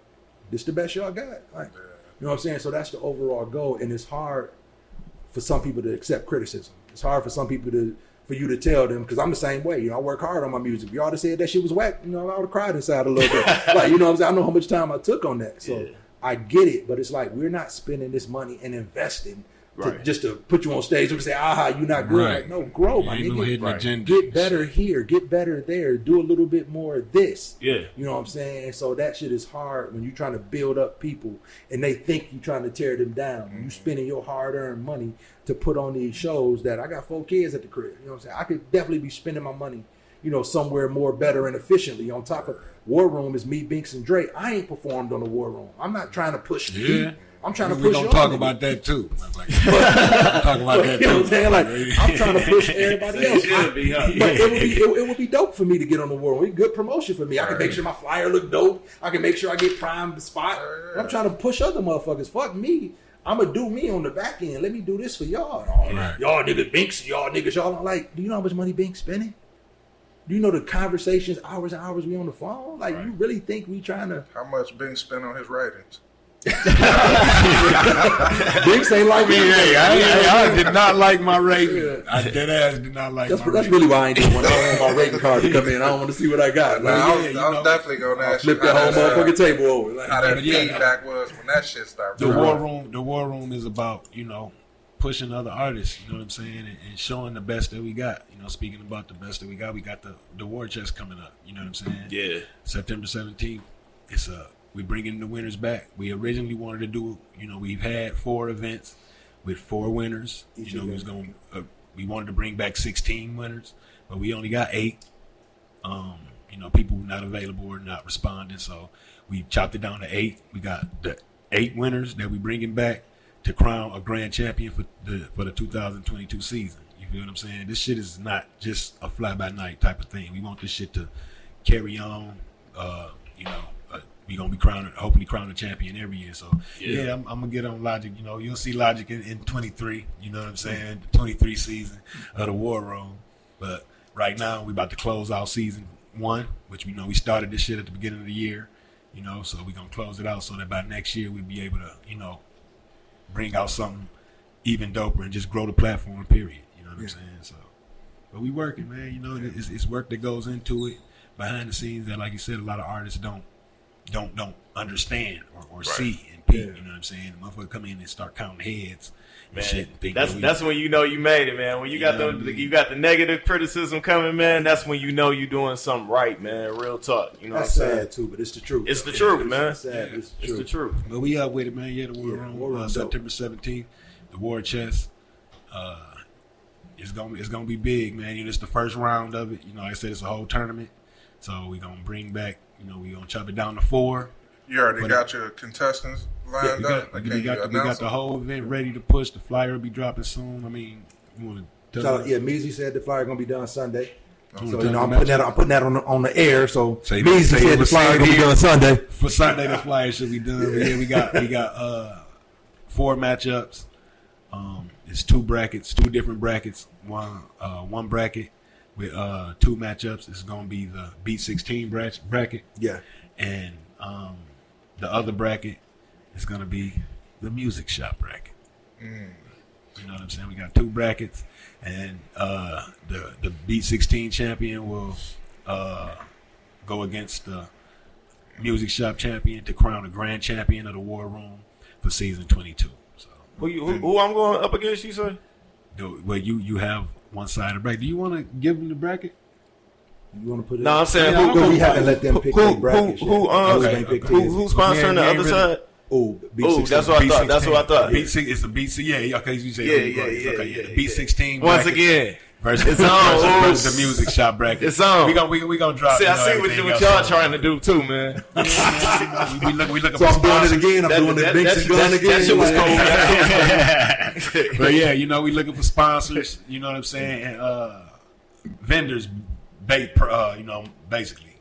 this the best y'all got. Like, you know what I'm saying? So that's the overall goal, and it's hard for some people to accept criticism. It's hard for some people for you to tell them, because I'm the same way. I work hard on my music. If y'all would have said that shit was whack, I would have cried inside a little bit. Like, you know what I'm saying? I know how much time I took on that. So I get it, but it's like, we're not spending this money and investing just to put you on stage and say, you're not good. Right. Like, no, grow, my nigga. Get better here, get better there, do a little bit more of this. Yeah. You know what I'm saying? And so that shit is hard when you're trying to build up people and they think you're trying to tear them down. You spending your hard-earned money to put on these shows that I got 4 kids at the crib. You know what I'm saying? I could definitely be spending my money, somewhere more better and efficiently. On top of War Room is me, Binks, and Dre. I ain't performed on the War Room. I'm not trying to push me. I'm trying to push. We're gonna talk about that too. Talk about that too. You know what I'm saying? Like, I'm trying to push everybody else. But it would be dope for me to get on the War Room. It's good promotion for me. I can make sure my flyer look dope. I can make sure I get prime spot. I'm trying to push other motherfuckers. Fuck me. I'm gonna do me on the back end. Let me do this for y'all. Y'all niggas Binks, y'all niggas, y'all don't like. Do you know how much money Binks spending? Do you know the conversations, hours and hours we on the phone? Like, you really think we trying to? How much Binks spent on his ratings? Binks ain't like me. I did not like my rating. I dead ass did not like my rating. That's really why I ain't doing one. I don't want my rating card to come in. I don't want to see what I got. Like, I was definitely gonna ask you flip that whole motherfucking table over. Like, how that feedback was when that shit started. The war room is about pushing other artists. You know what I'm saying, and showing the best that we got. Speaking about the best that we got the war chest coming up. You know what I'm saying? Yeah. September 17th. It's we bringing the winners back. We originally wanted to do, we've had 4 events with 4 winners. We wanted to bring back 16 winners, but we only got 8. People were not available or not responding, so we chopped it down to 8. We got the 8 winners that we bringing back to crown a grand champion for the 2022 season. You feel what I'm saying? This shit is not just a fly by night type of thing. We want this shit to carry on. We gonna be hopefully crown a champion every year. So I'm gonna get on Logic. You'll see Logic in 23. You know what I'm saying? The 23 season of the War Room. But right now we about to close out season 1, which we started this shit at the beginning of the year. So we gonna close it out so that by next year we'll be able to bring out something even doper and just grow the platform. Period. You know what I'm saying? So, but we working, man. It's work that goes into it behind the scenes that, like you said, a lot of artists don't understand or see and peep. You know what I'm saying? The motherfucker come in and start counting heads. Man, shit and think that's when you made it, man. When you got the negative criticism coming, man, that's when you doing something right, man. Real talk. That's what I'm saying? Sad too, but it's the truth. It's the truth, man. It's sad. It's the truth. But we up with it, man. The War Room, September 17th, the War Chest. It's gonna be big, man. It's the first round of it. Like I said, it's a whole tournament, so we gonna bring back. We gonna chop it down to 4. You already got your contestants lined up. We got the whole event ready to push. The flyer will be dropping soon. I mean, you want to tell? Meezy said the flyer gonna be done Sunday. So I'm putting that on the air. So Meezy said the flyer gonna be done Sunday. For Sunday, the flyer should be done. Yeah, we got 4 matchups. It's 2 brackets, 2 different brackets. One bracket with 2 matchups. It's gonna be the Beat 16 bracket. Yeah, and the other bracket is gonna be the Music Shop bracket. You know what I'm saying? We got 2 brackets, and the Beat 16 champion will go against the Music Shop champion to crown a grand champion of the War Room for season 22. So who I'm going up against? You say? Well, you have one side of the bracket. Do you want to give them the bracket? You want to put it? No, I'm saying we haven't let them pick their bracket. Who's sponsoring the other side? That's what I thought. That's what I thought. It's the BC. Yeah, okay. You say the B16 once again. Versus the Music Shop bracket. It's on. We gonna drop. See, I see what y'all trying to do too, man. we looking so for I'm doing it again. I'm doing the Binks and gun again. That shit was cold. But yeah, we looking for sponsors. You know what I'm saying? And vendors, basically.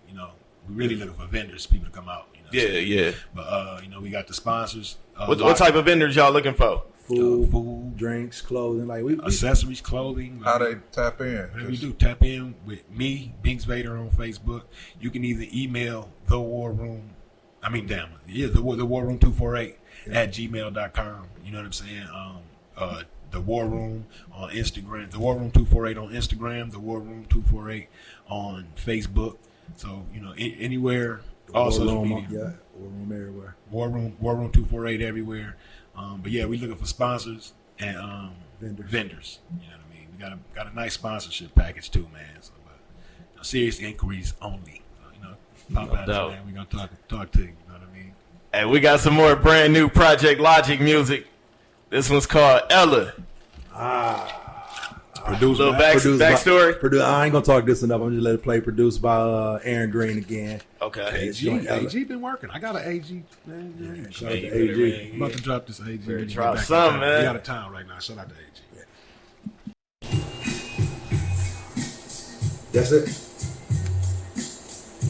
we really looking for vendors, people to come out. You know Yeah. But we got the sponsors. What type of vendors y'all looking for? Food, drinks, clothing, like we accessories, clothing. How they tap in? Whatever you do, tap in with me, Binks Vader on Facebook. You can either email the War Room. The War Room 248 at gmail.com. You know what I'm saying? The War Room on Instagram. The War Room 248 on Instagram. The War Room 248 on Facebook. So anywhere. All social media. Yeah, War Room everywhere. War Room 248 everywhere. But yeah, we looking for sponsors and vendors. You know what I mean? We got a nice sponsorship package too, man. So, serious inquiries only. So, pop out, man. We gonna talk to you. You know what I mean? Hey, we got some more brand new Project Logic music. This one's called Ella. Produced little backstory. I ain't gonna talk this enough. I'm just let it play. Produced by Aaron Green again. Okay. AG been working. I got an AG. Man. Shout out to AG. I'm about to drop this AG. Drop some, man. We out of town right now. Shout out to AG. That's it.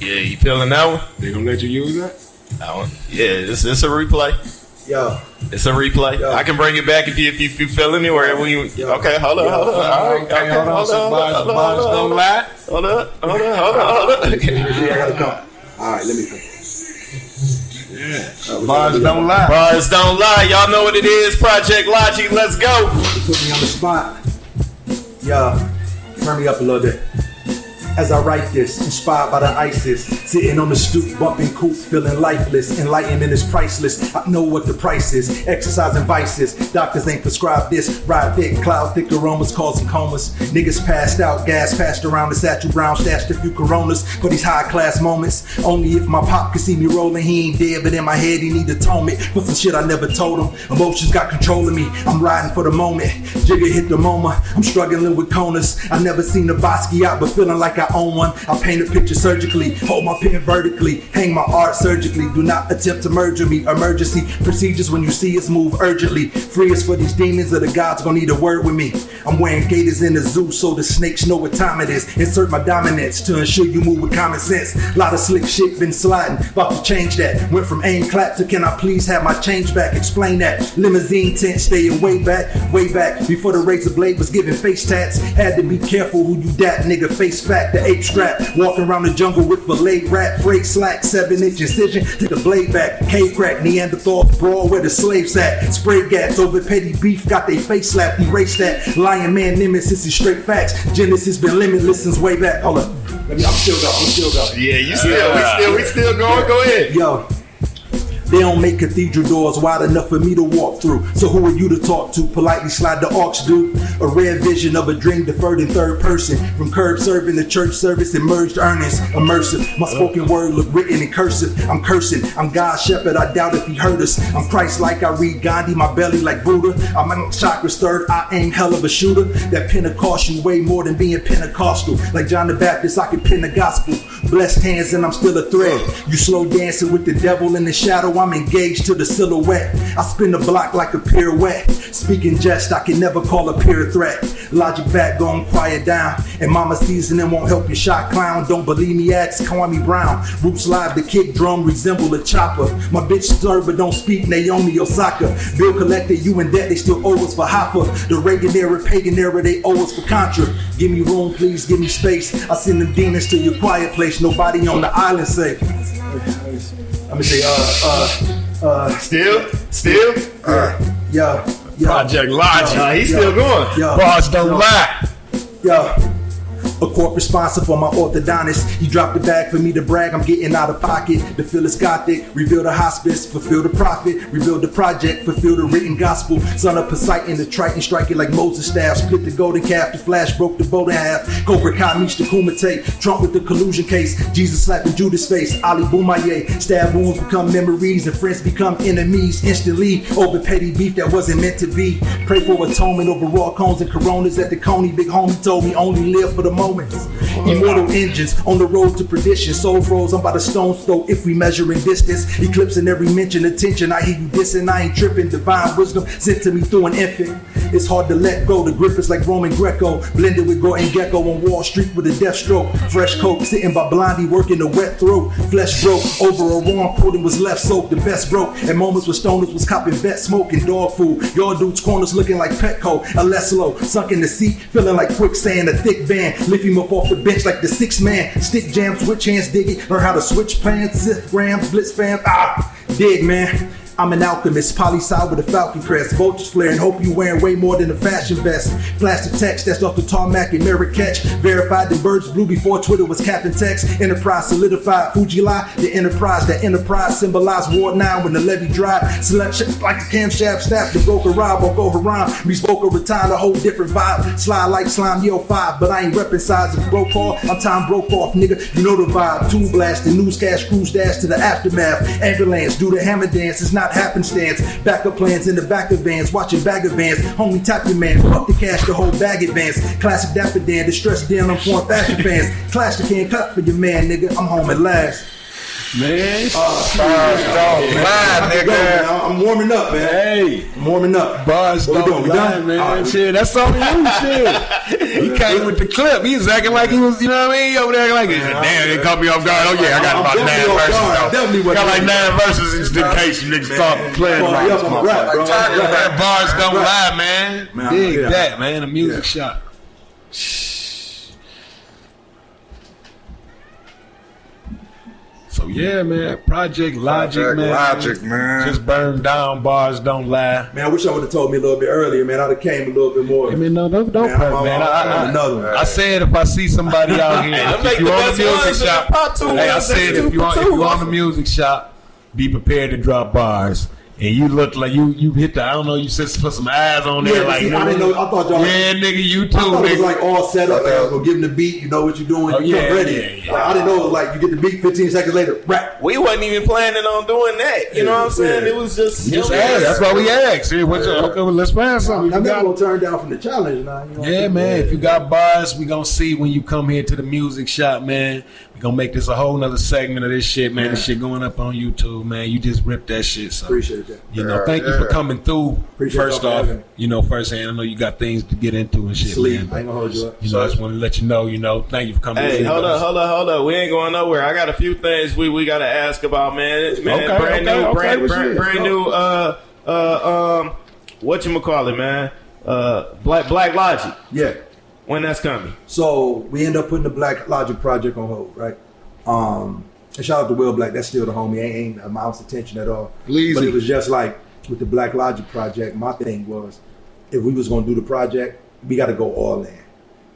Yeah, you feeling that one? They gonna let you use that? That one. Yeah, it's a replay. Yo. It's a replay. Yo. I can bring it back if you feel anywhere. Okay, hold on. All right, okay, hold on. Barz Don't Lie. Hold up. I gotta come. All right, let me come. Yeah. Barz Don't Lie. Barz Don't Lie. Y'all know what it is. Project Logic. Let's go. Put me on the spot. Yo, turn me up a little bit. As I write this, inspired by the ISIS, sitting on the stoop, bumping coupe, feeling lifeless. Enlightenment is priceless. I know what the price is. Exercising vices. Doctors ain't prescribed this. Ride thick, cloud thick aromas causing comas. Niggas passed out, gas passed around the Satchel Brown, stashed a few Coronas for these high class moments. Only if my pop could see me rolling, he ain't dead, but in my head he need atonement for some shit I never told him. Emotions got control of me. I'm riding for the moment. Jigger hit the MoMA. I'm struggling with corners. I never seen the Basquiat, but feeling like I own one. I paint a picture surgically, hold my pen vertically, hang my art surgically. Do not attempt to murder me. Emergency procedures when you see us move urgently. Free us for these demons or the gods gon' need a word with me. I'm wearing gators in the zoo so the snakes know what time it is. Insert my dominance to ensure you move with common sense. Lot of slick shit been sliding, about to change that. Went from aim clap to can I please have my change back? Explain that. Limousine tent staying way back before the razor blade was giving face tats. Had to be careful who you dat, nigga. Face fact, the ape strap. Walking around the jungle with fillet rat, freight slack, 7-inch incision to the blade back. Cave crack, Neanderthal brawl where the slaves at. Spray gats over petty beef, got they face slapped. Erase that. Lion man nemesis is straight facts. Genesis been limitless since way back. Hold up. I'm still going. Yeah, we still going. Go ahead. Yo. They don't make cathedral doors wide enough for me to walk through. So who are you to talk to? Politely slide the aux, dude. A rare vision of a dream deferred in third person. From curb serving to church service, emerged earnest, immersive. My spoken word look written in cursive. I'm cursing. I'm God's shepherd. I doubt if he heard us. I'm Christ-like. I read Gandhi. My belly like Buddha. I'm chakra stirred. I aim hell of a shooter. That Pentecostal way more than being Pentecostal. Like John the Baptist, I can pen the gospel. Blessed hands and I'm still a thread. You slow dancing with the devil in the shadow. I'm engaged to the silhouette. I spin the block like a pirouette. Speaking jest, I can never call a peer threat. Logic back, gon' quiet down. And mama seasoning won't help you shot clown. Don't believe me, ask Kwame Brown. Roots live, the kick drum resemble a chopper. My bitch stir but don't speak Naomi Osaka. Bill collected, you in debt, they still owe us for Hopper. The Reagan era, pagan era, they owe us for Contra. Give me room, please, give me space. I send them demons to your quiet place. Nobody on the island safe. I'm gonna say, Still? Yeah. Project Logic. He's still going. Barz Don't Lie. A corporate sponsor for my orthodontist. He dropped the bag for me to brag. I'm getting out of pocket. The feel is gothic. Reveal the hospice. Fulfill the prophet. Rebuild the project. Fulfill the written gospel. Son of Poseidon, the Triton. Strike it like Moses staff. Split the golden calf. The flash broke the boat in half. Cobra Kai meets the Kumite. Trump with the collusion case. Jesus slapping Judas' face. Ali Boumaye. Stab wounds become memories and friends become enemies instantly. Over petty beef that wasn't meant to be. Pray for atonement over raw cones and coronas at the Coney. Big homie told me only live for the moment. Immortal engines on the road to perdition. Soul froze, I'm by the stone's throw if we measure in distance. Eclipsing every mention, attention. I hear you dissing, I ain't tripping. Divine wisdom sent to me through an infant. It's hard to let go. The grip is like Roman Greco, blended with Gordon Gecko on Wall Street with a death stroke. Fresh coat, sitting by Blondie, working a wet throat. Flesh broke over a wrong coat and was left soaked. The best broke. And moments with stoners was copping vet smoking dog food. Y'all dudes corners looking like Petco. A less low, sunk in the seat, feeling like quicksand. A thick band, lift him up off the bench like the 6th man. Stick jam, switch hands, dig it. Learn how to switch plans, zip grams, blitz fam. Dig man. I'm an alchemist, poli-sci with a falcon crest. Vultures flaring, hope you wearing way more than a fashion vest. Plastic text that's off the tarmac and mirror catch. Verified the birds blew before Twitter was capping text. Enterprise solidified, Fuji lie, the enterprise. That enterprise symbolized War 9 when the levee drive. Selection like a camshaft snap, the broker rob or go haram. We spoke over time, a whole different vibe. Slide like slime, yo 5, but I ain't reppin' size of broke off. I'm time broke off, nigga, you know the vibe. Two blast, the newscast, cruise dash to the aftermath. Ambulance, do the hammer dance, it's not happenstance. Backup plans in the back of vans, watching bag of vans. Homie, tap your man, fuck the cash, the whole bag advance. Classic Dapper Dan, distressed down on foreign fashion fans. Clash the can cut for your man, nigga. I'm home at last. Man, Barz Don't Lie, nigga. I'm warming up, man. Hey, I'm warming up. Barz Don't Lie, man. Right. Shit, that's on you, shit. He came with the clip. He was acting like he was, you know what I mean? Over there acting like, damn, they caught me off guard. Oh yeah, I got about 9 verses. Though. Got like 9 verses in case you niggas start playing around. Barz Don't Lie, man. Dig that, man. A music shot. So yeah, man, Project Logic, man. Just burned down. Barz Don't Lie. Man, I wish I would have told me a little bit earlier, man. I'd have came a little bit more. I mean, no, don't man. I said if I see somebody out here, if you on the music shop, I said if you on the music shop, be prepared to drop bars. And you look like you hit the, I don't know, you said put some eyes on there. Like, see, I didn't know, I thought y'all. Yeah, nigga, you too, I thought nigga. it was like all set up. Go give him the beat, you know what you're doing, you come ready. Yeah. Like, I didn't know, like, you get the beat 15 seconds later, rap. We wasn't even planning on doing that. You know what I'm saying? It was just ask. That's why we asked. Okay, well, let's find something. I'm never going to turn down from the challenge now. You know man. If you got bars, we going to see when you come here to the music shop, man. We going to make this a whole nother segment of this shit, man. This shit going up on YouTube, man. You just ripped that shit. So, appreciate that. You know, thank you for coming through. Appreciate first off, having me. you know, firsthand, I know you got things to get into and shit, Sleep. man. I ain't going to hold you up. You know, I just want to let you know, thank you for coming. Hey, hold up. We ain't going nowhere. I got a few things we got to ask about, man. Brand new, whatchamacallit, man? Black Logic. Yeah. When that's coming. So we end up putting the Black Logic project on hold, right? And shout out to Will Black. That's still the homie. Ain't a mouse attention at all. Please. But it was just like with the Black Logic project, my thing was if we was going to do the project, we got to go all in.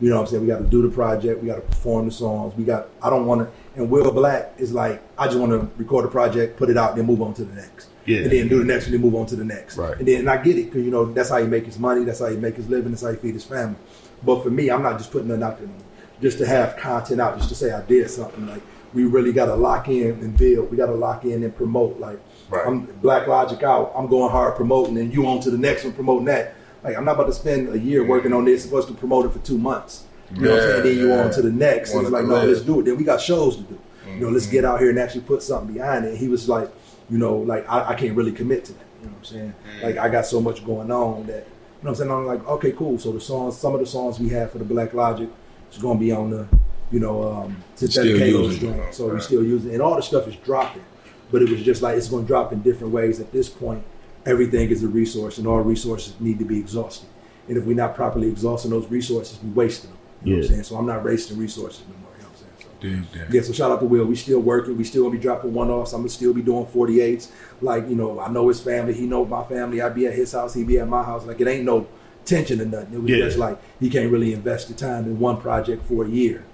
You know what I'm saying? We got to do the project. We got to perform the songs. I don't want to, and Will Black is like, I just want to record a project, put it out, then move on to the next. Yeah. And then do the next and then move on to the next. Right. And I get it because, you know, that's how he make his money. That's how he make his living. That's how he feed his family. But for me, I'm not just putting nothing out there just to have content out, just to say I did something. Like, we really got to lock in and build. We got to lock in and promote. Like, I'm Black Logic out. I'm going hard promoting, and you on to the next one promoting that. Like, I'm not about to spend a year working on this. Supposed to promote it for 2 months. You know what I'm saying? Then you on to the next. It's like, no, let's do it. Then we got shows to do. You know, let's get out here and actually put something behind it. And he was like, you know, like, I can't really commit to that. You know what I'm saying? Like, I got so much going on that, you know what I'm saying? I'm like, okay, cool. So some of the songs we have for the Black Logic is going to be on the, you know, synthetic Kalos joint. So we still use it. And all the stuff is dropping. But it was just like, it's going to drop in different ways. At this point, everything is a resource and all resources need to be exhausted. And if we're not properly exhausting those resources, we wasting them. You know what I'm saying? So I'm not wasting resources no more. You know what I'm saying? So, yeah, so shout out to Will. We still working. We still going to be dropping one-offs. I'm going to still be doing 48s. Like, you know, I know his family. He know my family. I be at his house. He be at my house. Like, it ain't no tension or nothing. It was just like he can't really invest the time in one project for a year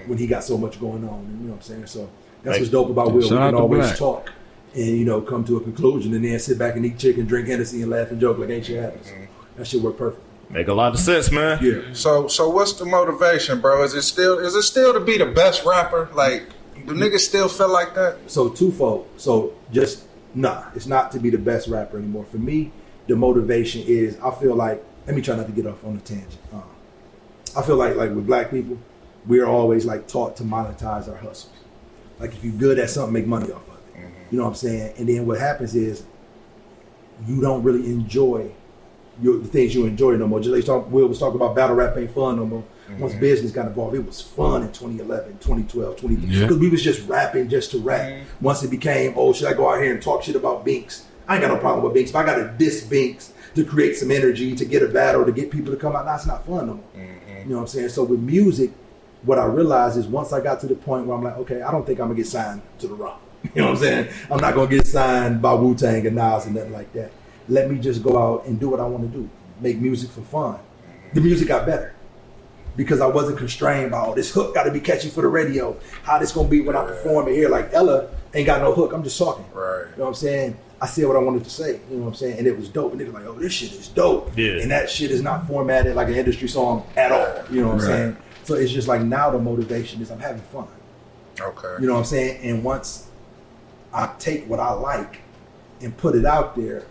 when he got so much going on. You know what I'm saying? So that's what's dope about Will. We can always talk and, you know, come to a conclusion and then sit back and eat chicken, drink Hennessy, and laugh and joke like ain't shit happens. That shit work perfect. Make a lot of sense, man. Yeah. So what's the motivation, bro? Is it still to be the best rapper? Like, do niggas still feel like that? So twofold. So just it's not to be the best rapper anymore. For me, the motivation is I feel like, let me try not to get off on a tangent. I feel like with black people, we're always like taught to monetize our hustles. Like if you're good at something, make money off of it. You know what I'm saying? And then what happens is you don't really enjoy the things you enjoy no more. Just like Will was talking about battle rap ain't fun no more. Once business got involved, it was fun in 2011, 2012, 2013. Because we was just rapping just to rap. Once it became, should I go out here and talk shit about Binks? I ain't got no problem with Binks, but I got to diss Binks to create some energy, to get a battle, to get people to come out. That's not fun no more. You know what I'm saying? So with music, what I realized is once I got to the point where I'm like, okay, I don't think I'm going to get signed to the Rock. You know what I'm saying? I'm not going to get signed by Wu-Tang and Nas and nothing like that. Let me just go out and do what I want to do. Make music for fun. The music got better. Because I wasn't constrained by, this hook got to be catchy for the radio. How this going to be when I perform it here? Like Ella ain't got no hook. I'm just talking. Right. You know what I'm saying? I said what I wanted to say. You know what I'm saying? And it was dope. And they were like, this shit is dope. Yeah. And that shit is not formatted like an industry song at all. You know what I'm saying? So it's just like now the motivation is I'm having fun. Okay. You know what I'm saying? And once I take what I like and put it out there,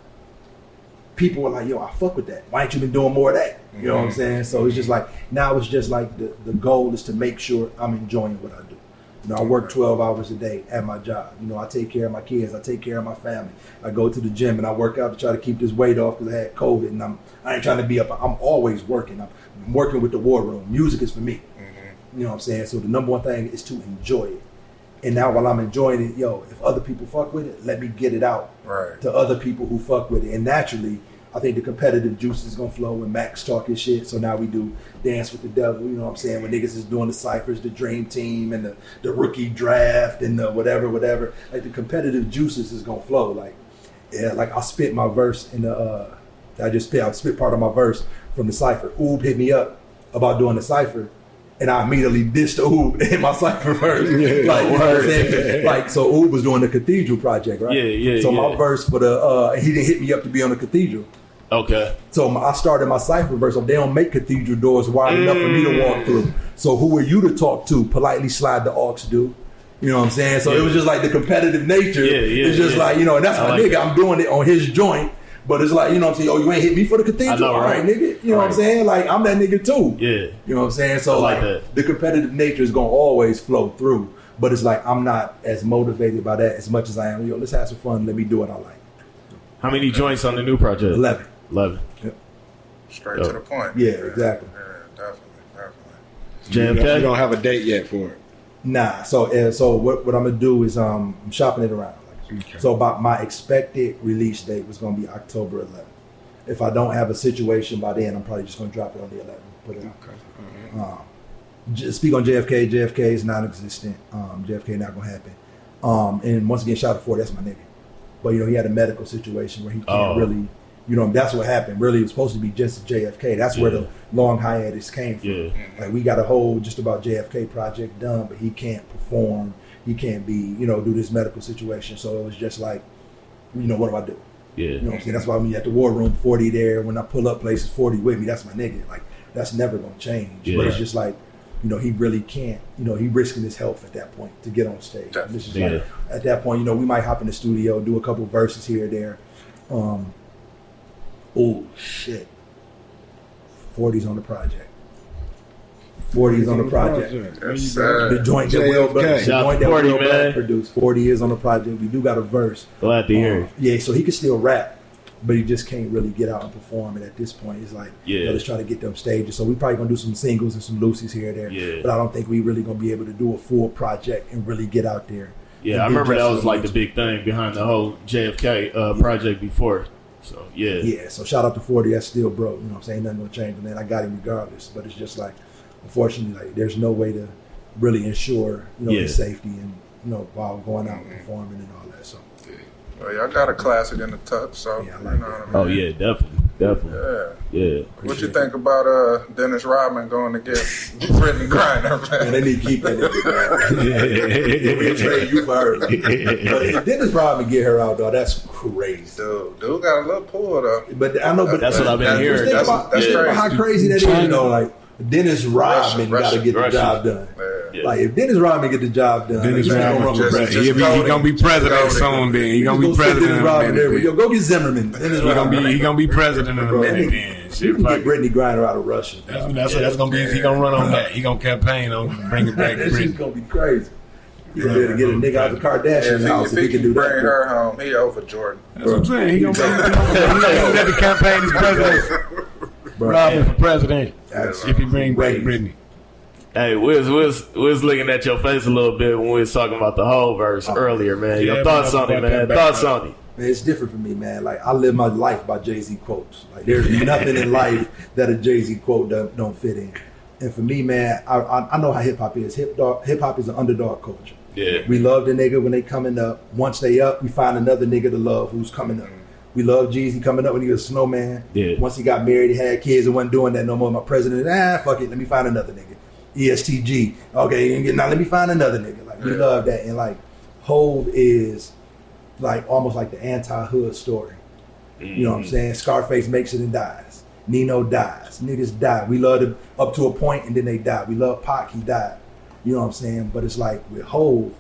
people are like, yo, I fuck with that. Why ain't you been doing more of that? You know what I'm saying? So it's just like, now it's just like the goal is to make sure I'm enjoying what I do. You know, I work 12 hours a day at my job. You know, I take care of my kids. I take care of my family. I go to the gym and I work out to try to keep this weight off because I had COVID and I ain't trying to be up. I'm always working. I'm working with the War Room. Music is for me. You know what I'm saying? So the number one thing is to enjoy it. And now while I'm enjoying it, if other people fuck with it, let me get it out to other people who fuck with it. And naturally, I think the competitive juice is going to flow when Max talking shit. So now we do Dance with the Devil, you know what I'm saying? When niggas is doing the ciphers, the Dream Team and the rookie draft and the whatever. Like the competitive juices is going to flow. Like I spit my verse in I spit part of my verse from the cipher. Oob hit me up about doing the cipher. And I immediately dissed Oob in my cipher verse. You know what I'm saying? Like, so Oob was doing the Cathedral project, right? So my verse for he didn't hit me up to be on the Cathedral. Okay. So I started my cipher verse. So they don't make cathedral doors wide enough for me to walk through. So who are you to talk to? Politely slide the aux, dude. You know what I'm saying? So it was just like the competitive nature. It's just like, and that's my nigga. I'm doing it on his joint. But it's like, you know what I'm saying? You ain't hit me for the cathedral? All right, nigga. You know what I'm saying? Like, I'm that nigga too. Yeah. You know what I'm saying? So like the competitive nature is going to always flow through. But it's like, I'm not as motivated by that as much as I am. Let's have some fun. Let me do what I like. How many joints on the new project? 11. Yep. Straight to the point. Yeah, exactly. Yeah, definitely. JFK? You don't have a date yet for it? Nah. So what I'm going to do is I'm shopping it around. So about my expected release date was going to be October 11th. If I don't have a situation by then, I'm probably just going to drop it on the 11th. Put it out. Speak on JFK. JFK is non-existent. JFK not going to happen. And once again, shout out to Ford. That's my nigga. But he had a medical situation where he can't really. That's what happened. Really, it was supposed to be just JFK. That's where the long hiatus came from. Like we got a whole just about JFK project done, but he can't perform. He can't be, do this medical situation. So it was just like, what do I do? Yeah. You know what I'm saying? That's why when you at the War Room, 40 there. When I pull up places, 40 with me. That's my nigga. Like that's never gonna change. Yeah. But it's just like, he really can't. He risking his health at that point to get on stage. This is like, at that point, we might hop in the studio, do a couple verses here or there. Oh shit. 40's on the project. 40 is on the project. Yes, the joint that Will produced. 40 is on the project. We do got a verse. Glad to hear it. Yeah, so he can still rap, but he just can't really get out and perform. And at this point, it's like, let's try to get them stages. So we probably gonna do some singles and some Lucy's here and there. Yeah. But I don't think we really gonna be able to do a full project and really get out there. Yeah, I remember that was like the big thing behind the whole JFK project before. So yeah. So shout out to 40. That's still broke. You know what I'm saying? Nothing gonna change. And then I got him regardless. But it's just like, unfortunately, like there's no way to really ensure his safety and while going out and performing and all that. So well, y'all got a classic in the tuck, so I like what I mean? Oh yeah, definitely. Yeah. What you think about Dennis Rodman going to get Brittany Griner? Man, they need to keep that. We trade you for her. But if Dennis Rodman get her out though, that's crazy. Dude got a little pull though. But I know, but that's what I've been hearing. That's crazy. How crazy that is, like. Dennis Rodman got to get the job done. Yeah. Like if Dennis Rodman get the job done, Dennis Rodman, he gonna be president soon. Then he gonna be president in a minute. Yo, go get Zimmerman. He gonna be president in a minute. Then shit, get Brittany Griner out of Russia. That's gonna be. He gonna run on that. He gonna campaign on bring it back. That shit's gonna be crazy. He can get a nigga out the Kardashian house if he can do that. Bring her home, he over Jordan. That's what I'm saying. He gonna let the campaign as president. Robin for president. If he bring back Brittany. Hey, we was looking at your face a little bit when we was talking about the whole verse earlier, man. Your thoughts on it, man. Thoughts on it. Man, it's different for me, man. Like, I live my life by Jay-Z quotes. Like, there's nothing in life that a Jay-Z quote don't fit in. And for me, man, I know how hip-hop is. Hip-hop is an underdog culture. Yeah. We love the nigga when they coming up. Once they up, we find another nigga to love who's coming up. We love Jeezy coming up when he was a snowman. Yeah. Once he got married, he had kids and wasn't doing that no more. My president, fuck it, let me find another nigga. ESTG. Okay, now let me find another nigga. Like, we love that. And like, Hov is like almost like the anti-hood story. You know what I'm saying? Scarface makes it and dies. Nino dies. Niggas die. We love them up to a point and then they die. We love Pac, he died. You know what I'm saying? But it's like with Hov,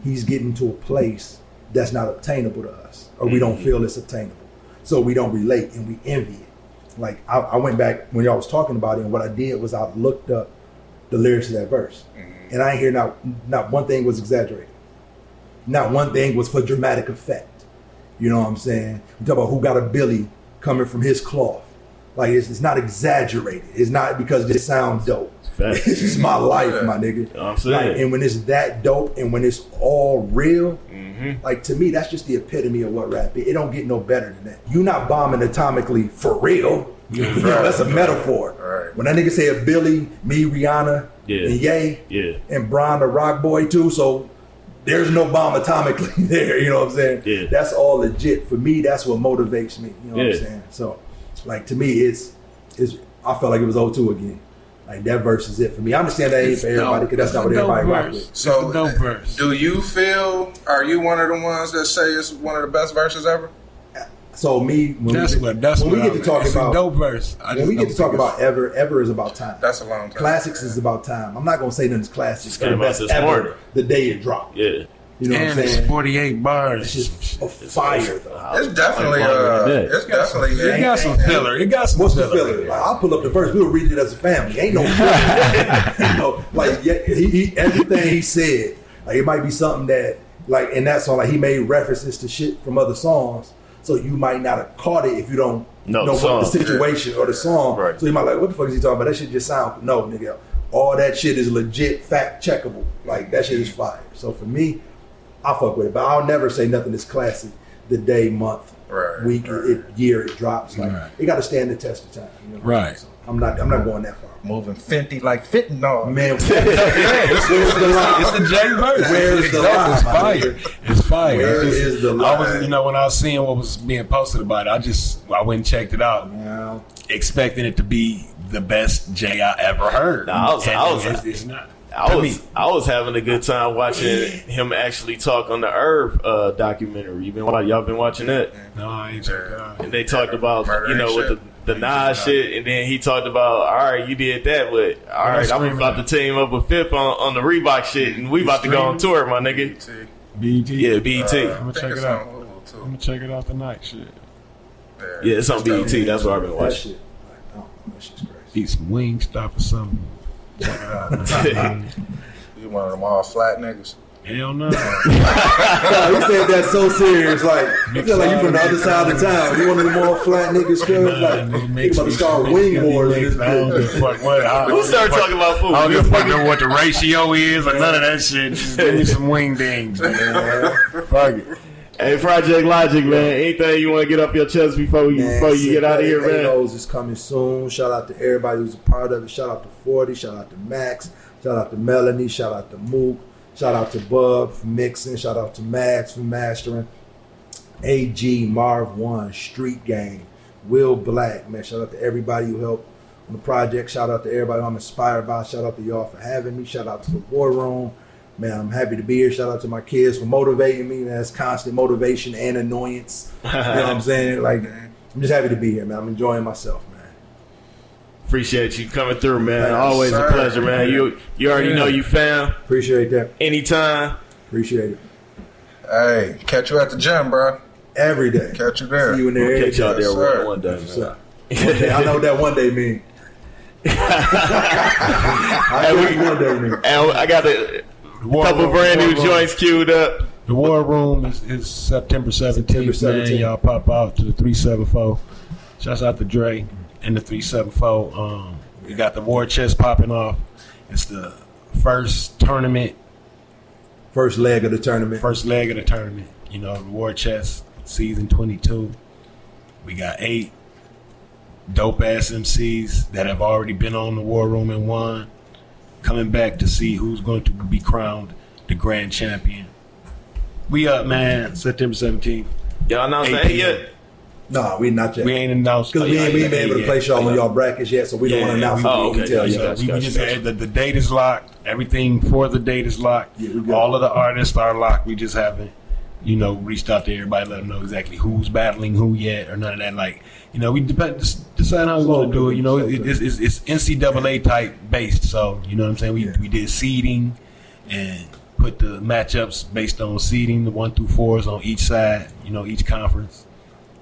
he's getting to a place that's not obtainable to us, or we don't feel it's obtainable. So we don't relate and we envy it. Like, I went back when y'all was talking about it, and what I did was I looked up the lyrics of that verse. And I ain't hear not one thing was exaggerated. Not one thing was for dramatic effect. You know what I'm saying? We talk about who got a Billy coming from his cloth. Like, it's not exaggerated. It's not because it sounds dope. It's just my life, my nigga. You know what I'm saying? Like, and when it's that dope and when it's all real, like, to me, that's just the epitome of what rap is. It don't get no better than that. You not bombing atomically for real. You know, that's a metaphor. Right. When that nigga say a Billy, me, Rihanna, and Ye, and Brian the Rock Boy too, so there's no bomb atomically there, you know what I'm saying? Yeah. That's all legit. For me, that's what motivates me, you know what I'm saying? So, like, to me, it's I felt like it was 0-2 again. Like, that verse is it for me. I understand that ain't for everybody, because that's not what everybody rock with. So, dope verse. do you feel, are you one of the ones that say it's one of the best verses ever? So me, when we get to talk about dope verse. When we get to talk about ever is about time. That's a long time. Classics is about time. I'm not gonna say nothing's classics. Came The out best this ever morning. the day it dropped. Yeah. You know what I'm And it's saying? 48 bars. It's just a fire though. It's definitely, It got some filler. It got some What's the filler. filler? Like, I'll pull up the verse. We'll read it as a family. Ain't no filler. You know, like, he everything he said. Like, it might be something that, like, in that song, like, he made references to shit from other songs. So you might not have caught it if you don't know what the situation or the song. Right. So you might like, what the fuck is he talking about? That shit just sound, no, nigga. All that shit is legit, fact checkable. Like, that shit is fire. So for me, I fuck with it. But I'll never say nothing is classic the day, month, week, year it drops. Like, it got to stand the test of time. You know? Right. So I'm not going that far. moving Fenty like fentanyl. Man, where's the line? It's the J verse. Where's the line? It's fire. It's fire. Where is the line? I was, when I was seeing what was being posted about it, I went and checked it out, expecting it to be the best J I ever heard. It's not. I was having a good time watching him actually talk on the Herb documentary. Y'all been watching that? No, I ain't checked it out. And they talked about with the Nas shit, and then he talked about, all right, you did that, but all right, I'm about to team up with Fifth on the Reebok shit, and we about to go on tour, my nigga. BET? Yeah, BET. I'm gonna check it out. I'm gonna check it out tonight. Shit. Yeah, it's on BET. That's what I've been watching. That shit's crazy. Eat some wings, stop or something. Check it out. You one of them all flat niggas. Hell no. He said that so serious, like you feel like you from the other side of town. You one of the more flat niggas, like he about to start wing wars. Who started talking about food? I don't give a fuck what the ratio is or none of that shit. Just give me some wing dings, man. Fuck it. Hey, Project Logic, man. Anything you want to get off your chest before you get out of here, man? Knows is coming soon. Shout out to everybody who's a part of it. Shout out to 40. Shout out to Max. Shout out to Melanie. Shout out to Mook. Shout out to Bub for mixing. Shout out to Max for mastering. AG, Marv 1, Street Gang, Will Black. Man, shout out to everybody who helped on the project. Shout out to everybody who I'm inspired by. Shout out to y'all for having me. Shout out to the War Room. Man, I'm happy to be here. Shout out to my kids for motivating me. Man, that's constant motivation and annoyance. You know what I'm saying? Like, I'm just happy to be here, man. I'm enjoying myself, man. Appreciate you coming through, man. Always a pleasure, man. You already know you fam. Appreciate that. Anytime. Appreciate it. Hey, catch you at the gym, bro. Every day. Catch you there. See you in there. We'll catch y'all there sir. one day, man. One day. I know what that one day mean. I got to Couple brand new joints queued up. The War Room is September 17th, man. Y'all pop out to the 374. Shouts out to Dre and the 374. We got the War Chest popping off. It's the first tournament. First leg of the tournament. You know, the War Chest, season 22. We got 8 dope-ass MCs that have already been on the War Room and won, coming back to see who's going to be crowned the grand champion. We up, man, September 17th. Y'all announced that yet? No, we not yet. We ain't announced. Because we ain't been able to place y'all on y'all brackets yet, so we don't want to announce it. We can tell you. We just had the date is locked. Everything for the date is locked. Yeah, all of the artists are locked. We just haven't, reached out to everybody, let them know exactly who's battling who yet, or none of that. Like, we decide how we want to do it. It's NCAA type based. So, you know what I'm saying? We did seeding and put the matchups based on seeding, the 1 through 4s on each side, each conference.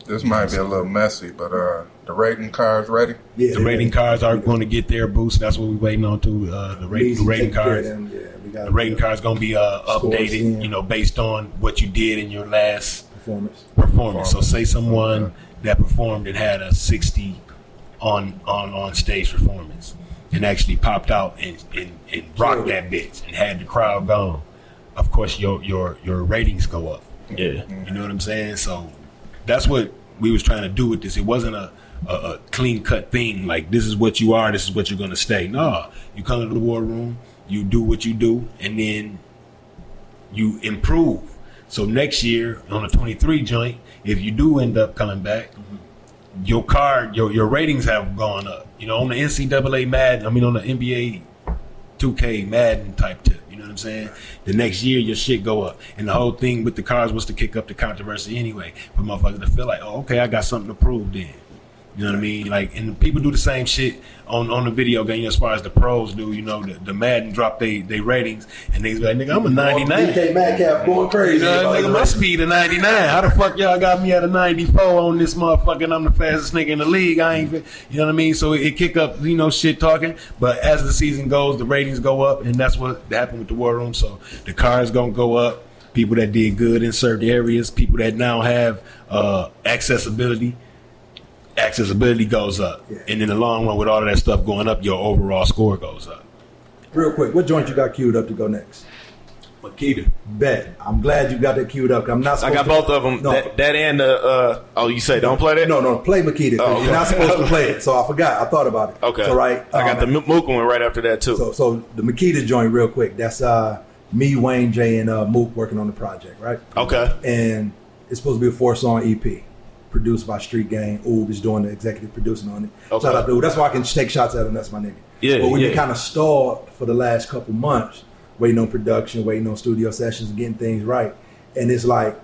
This might be a little messy, but the rating cards ready? Yeah, the rating cards are going to get their boost. That's what we're waiting on too. The rating cards. The rating cards going to be updated, based on what you did in your last performance. So say someone that performed and had a 60 on stage performance and actually popped out and rocked that bitch and had the crowd gone. Of course, your ratings go up. Yeah, you know what I'm saying. So that's what we was trying to do with this. It wasn't a clean cut thing like this is what you are, this is what you're gonna stay. No, you come to the War Room, you do what you do, and then you improve. So next year on the 23 joint, if you do end up coming back, your ratings have gone up. On the NCAA Madden, on the NBA 2K Madden type tip. You know what I'm saying? The next year, your shit go up. And the whole thing with the cards was to kick up the controversy anyway. For motherfuckers to feel like, oh, okay, I got something to prove then. You know what I mean? Like, and people do the same shit on the video game as far as the pros do. The Madden drop they ratings, and they like, nigga, I'm a 99. DK Metcalf going crazy. Nigga, my speed a 99. How the fuck y'all got me at a 94 on this motherfucker, and I'm the fastest nigga in the league? I ain't, you know what I mean? So it kick up, shit talking. But as the season goes, the ratings go up, and that's what happened with the War Room. So the cards gonna go up. People that did good in certain areas, people that now have accessibility goes up. Yeah. And in the long run, with all of that stuff going up, your overall score goes up. Real quick, what joint you got queued up to go next? Makita. Bet. I'm glad you got that queued up. I'm not supposed I got both of them. No. That and the, you say don't play that? No, play Makita. Oh, okay. You're not supposed to play it. So I forgot. I thought about it. Okay. So, right. I got the Mook one right after that, too. So the Makita joint, real quick, that's me, Wayne, Jay, and Mook working on the project, right? Okay. And it's supposed to be a 4-song EP. Produced by Street Gang. Oob is doing the executive producing on it. Okay. Shout out to Oob. That's why I can take shots at him. That's my nigga. Yeah, but we've been kind of stalled for the last couple months, waiting on production, waiting on studio sessions, getting things right. And it's like,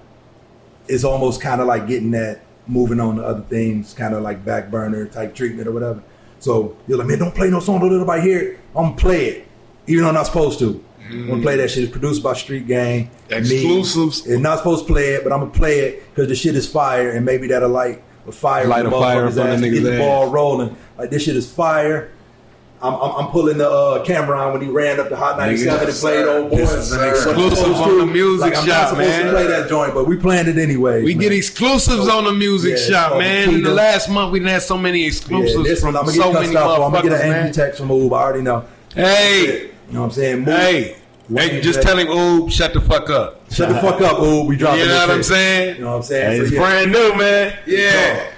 it's almost kind of like getting that, moving on to other things, kind of like back burner type treatment or whatever. So you're like, man, don't play no song, don't let nobody hear it. I'm going to play it, even though I'm not supposed to. I'm gonna play that shit. It's produced by Street Gang. Exclusives. It's not supposed to play it, but I'm gonna play it because the shit is fire, and maybe that'll light a fire up on the niggas' get the ball rolling. Like, this shit is fire. I'm pulling the camera on when he ran up the Hot 97 and played Old Boy. This is an exclusive on the music shop, man. I'm not supposed to play that joint, but we planned it anyway. We get exclusives on the music shop, man. In the last month, we didn't have so many exclusives from so many motherfuckers, I'm gonna get an angry text from Oob. I already know. Hey. You know what I'm saying? Hey, just tell him, Oob, shut the fuck up. Shut the fuck up, Oob. We dropping. You know what I'm saying? You know what I'm saying? Hey, it's brand new, man. Yeah.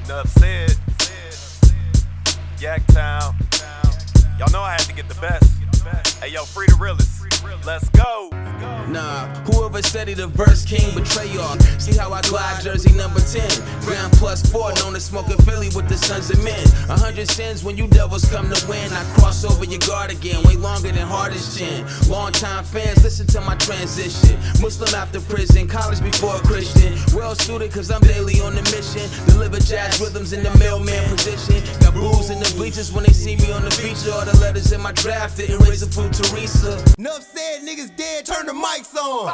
Enough said. Yaktown. Y'all know I had to get the best. Hey, yo, free the realest. Let's go. Nah, whoever said he the verse king betray y'all. See how I glide, jersey number 10. Ground +4, known as smoking Philly with the sons of men. 100 sins when you devils come to win. I cross over your guard again, way longer than hardest gin. Long time fans, listen to my transition. Muslim after prison, college before a Christian. Well suited cause I'm daily on the mission. Deliver jazz rhythms in the mailman position. Got booze in the bleachers when they see me on the feature. All the letters in my draft didn't raise a fool Teresa. Nuff said niggas dead, turn the mics on.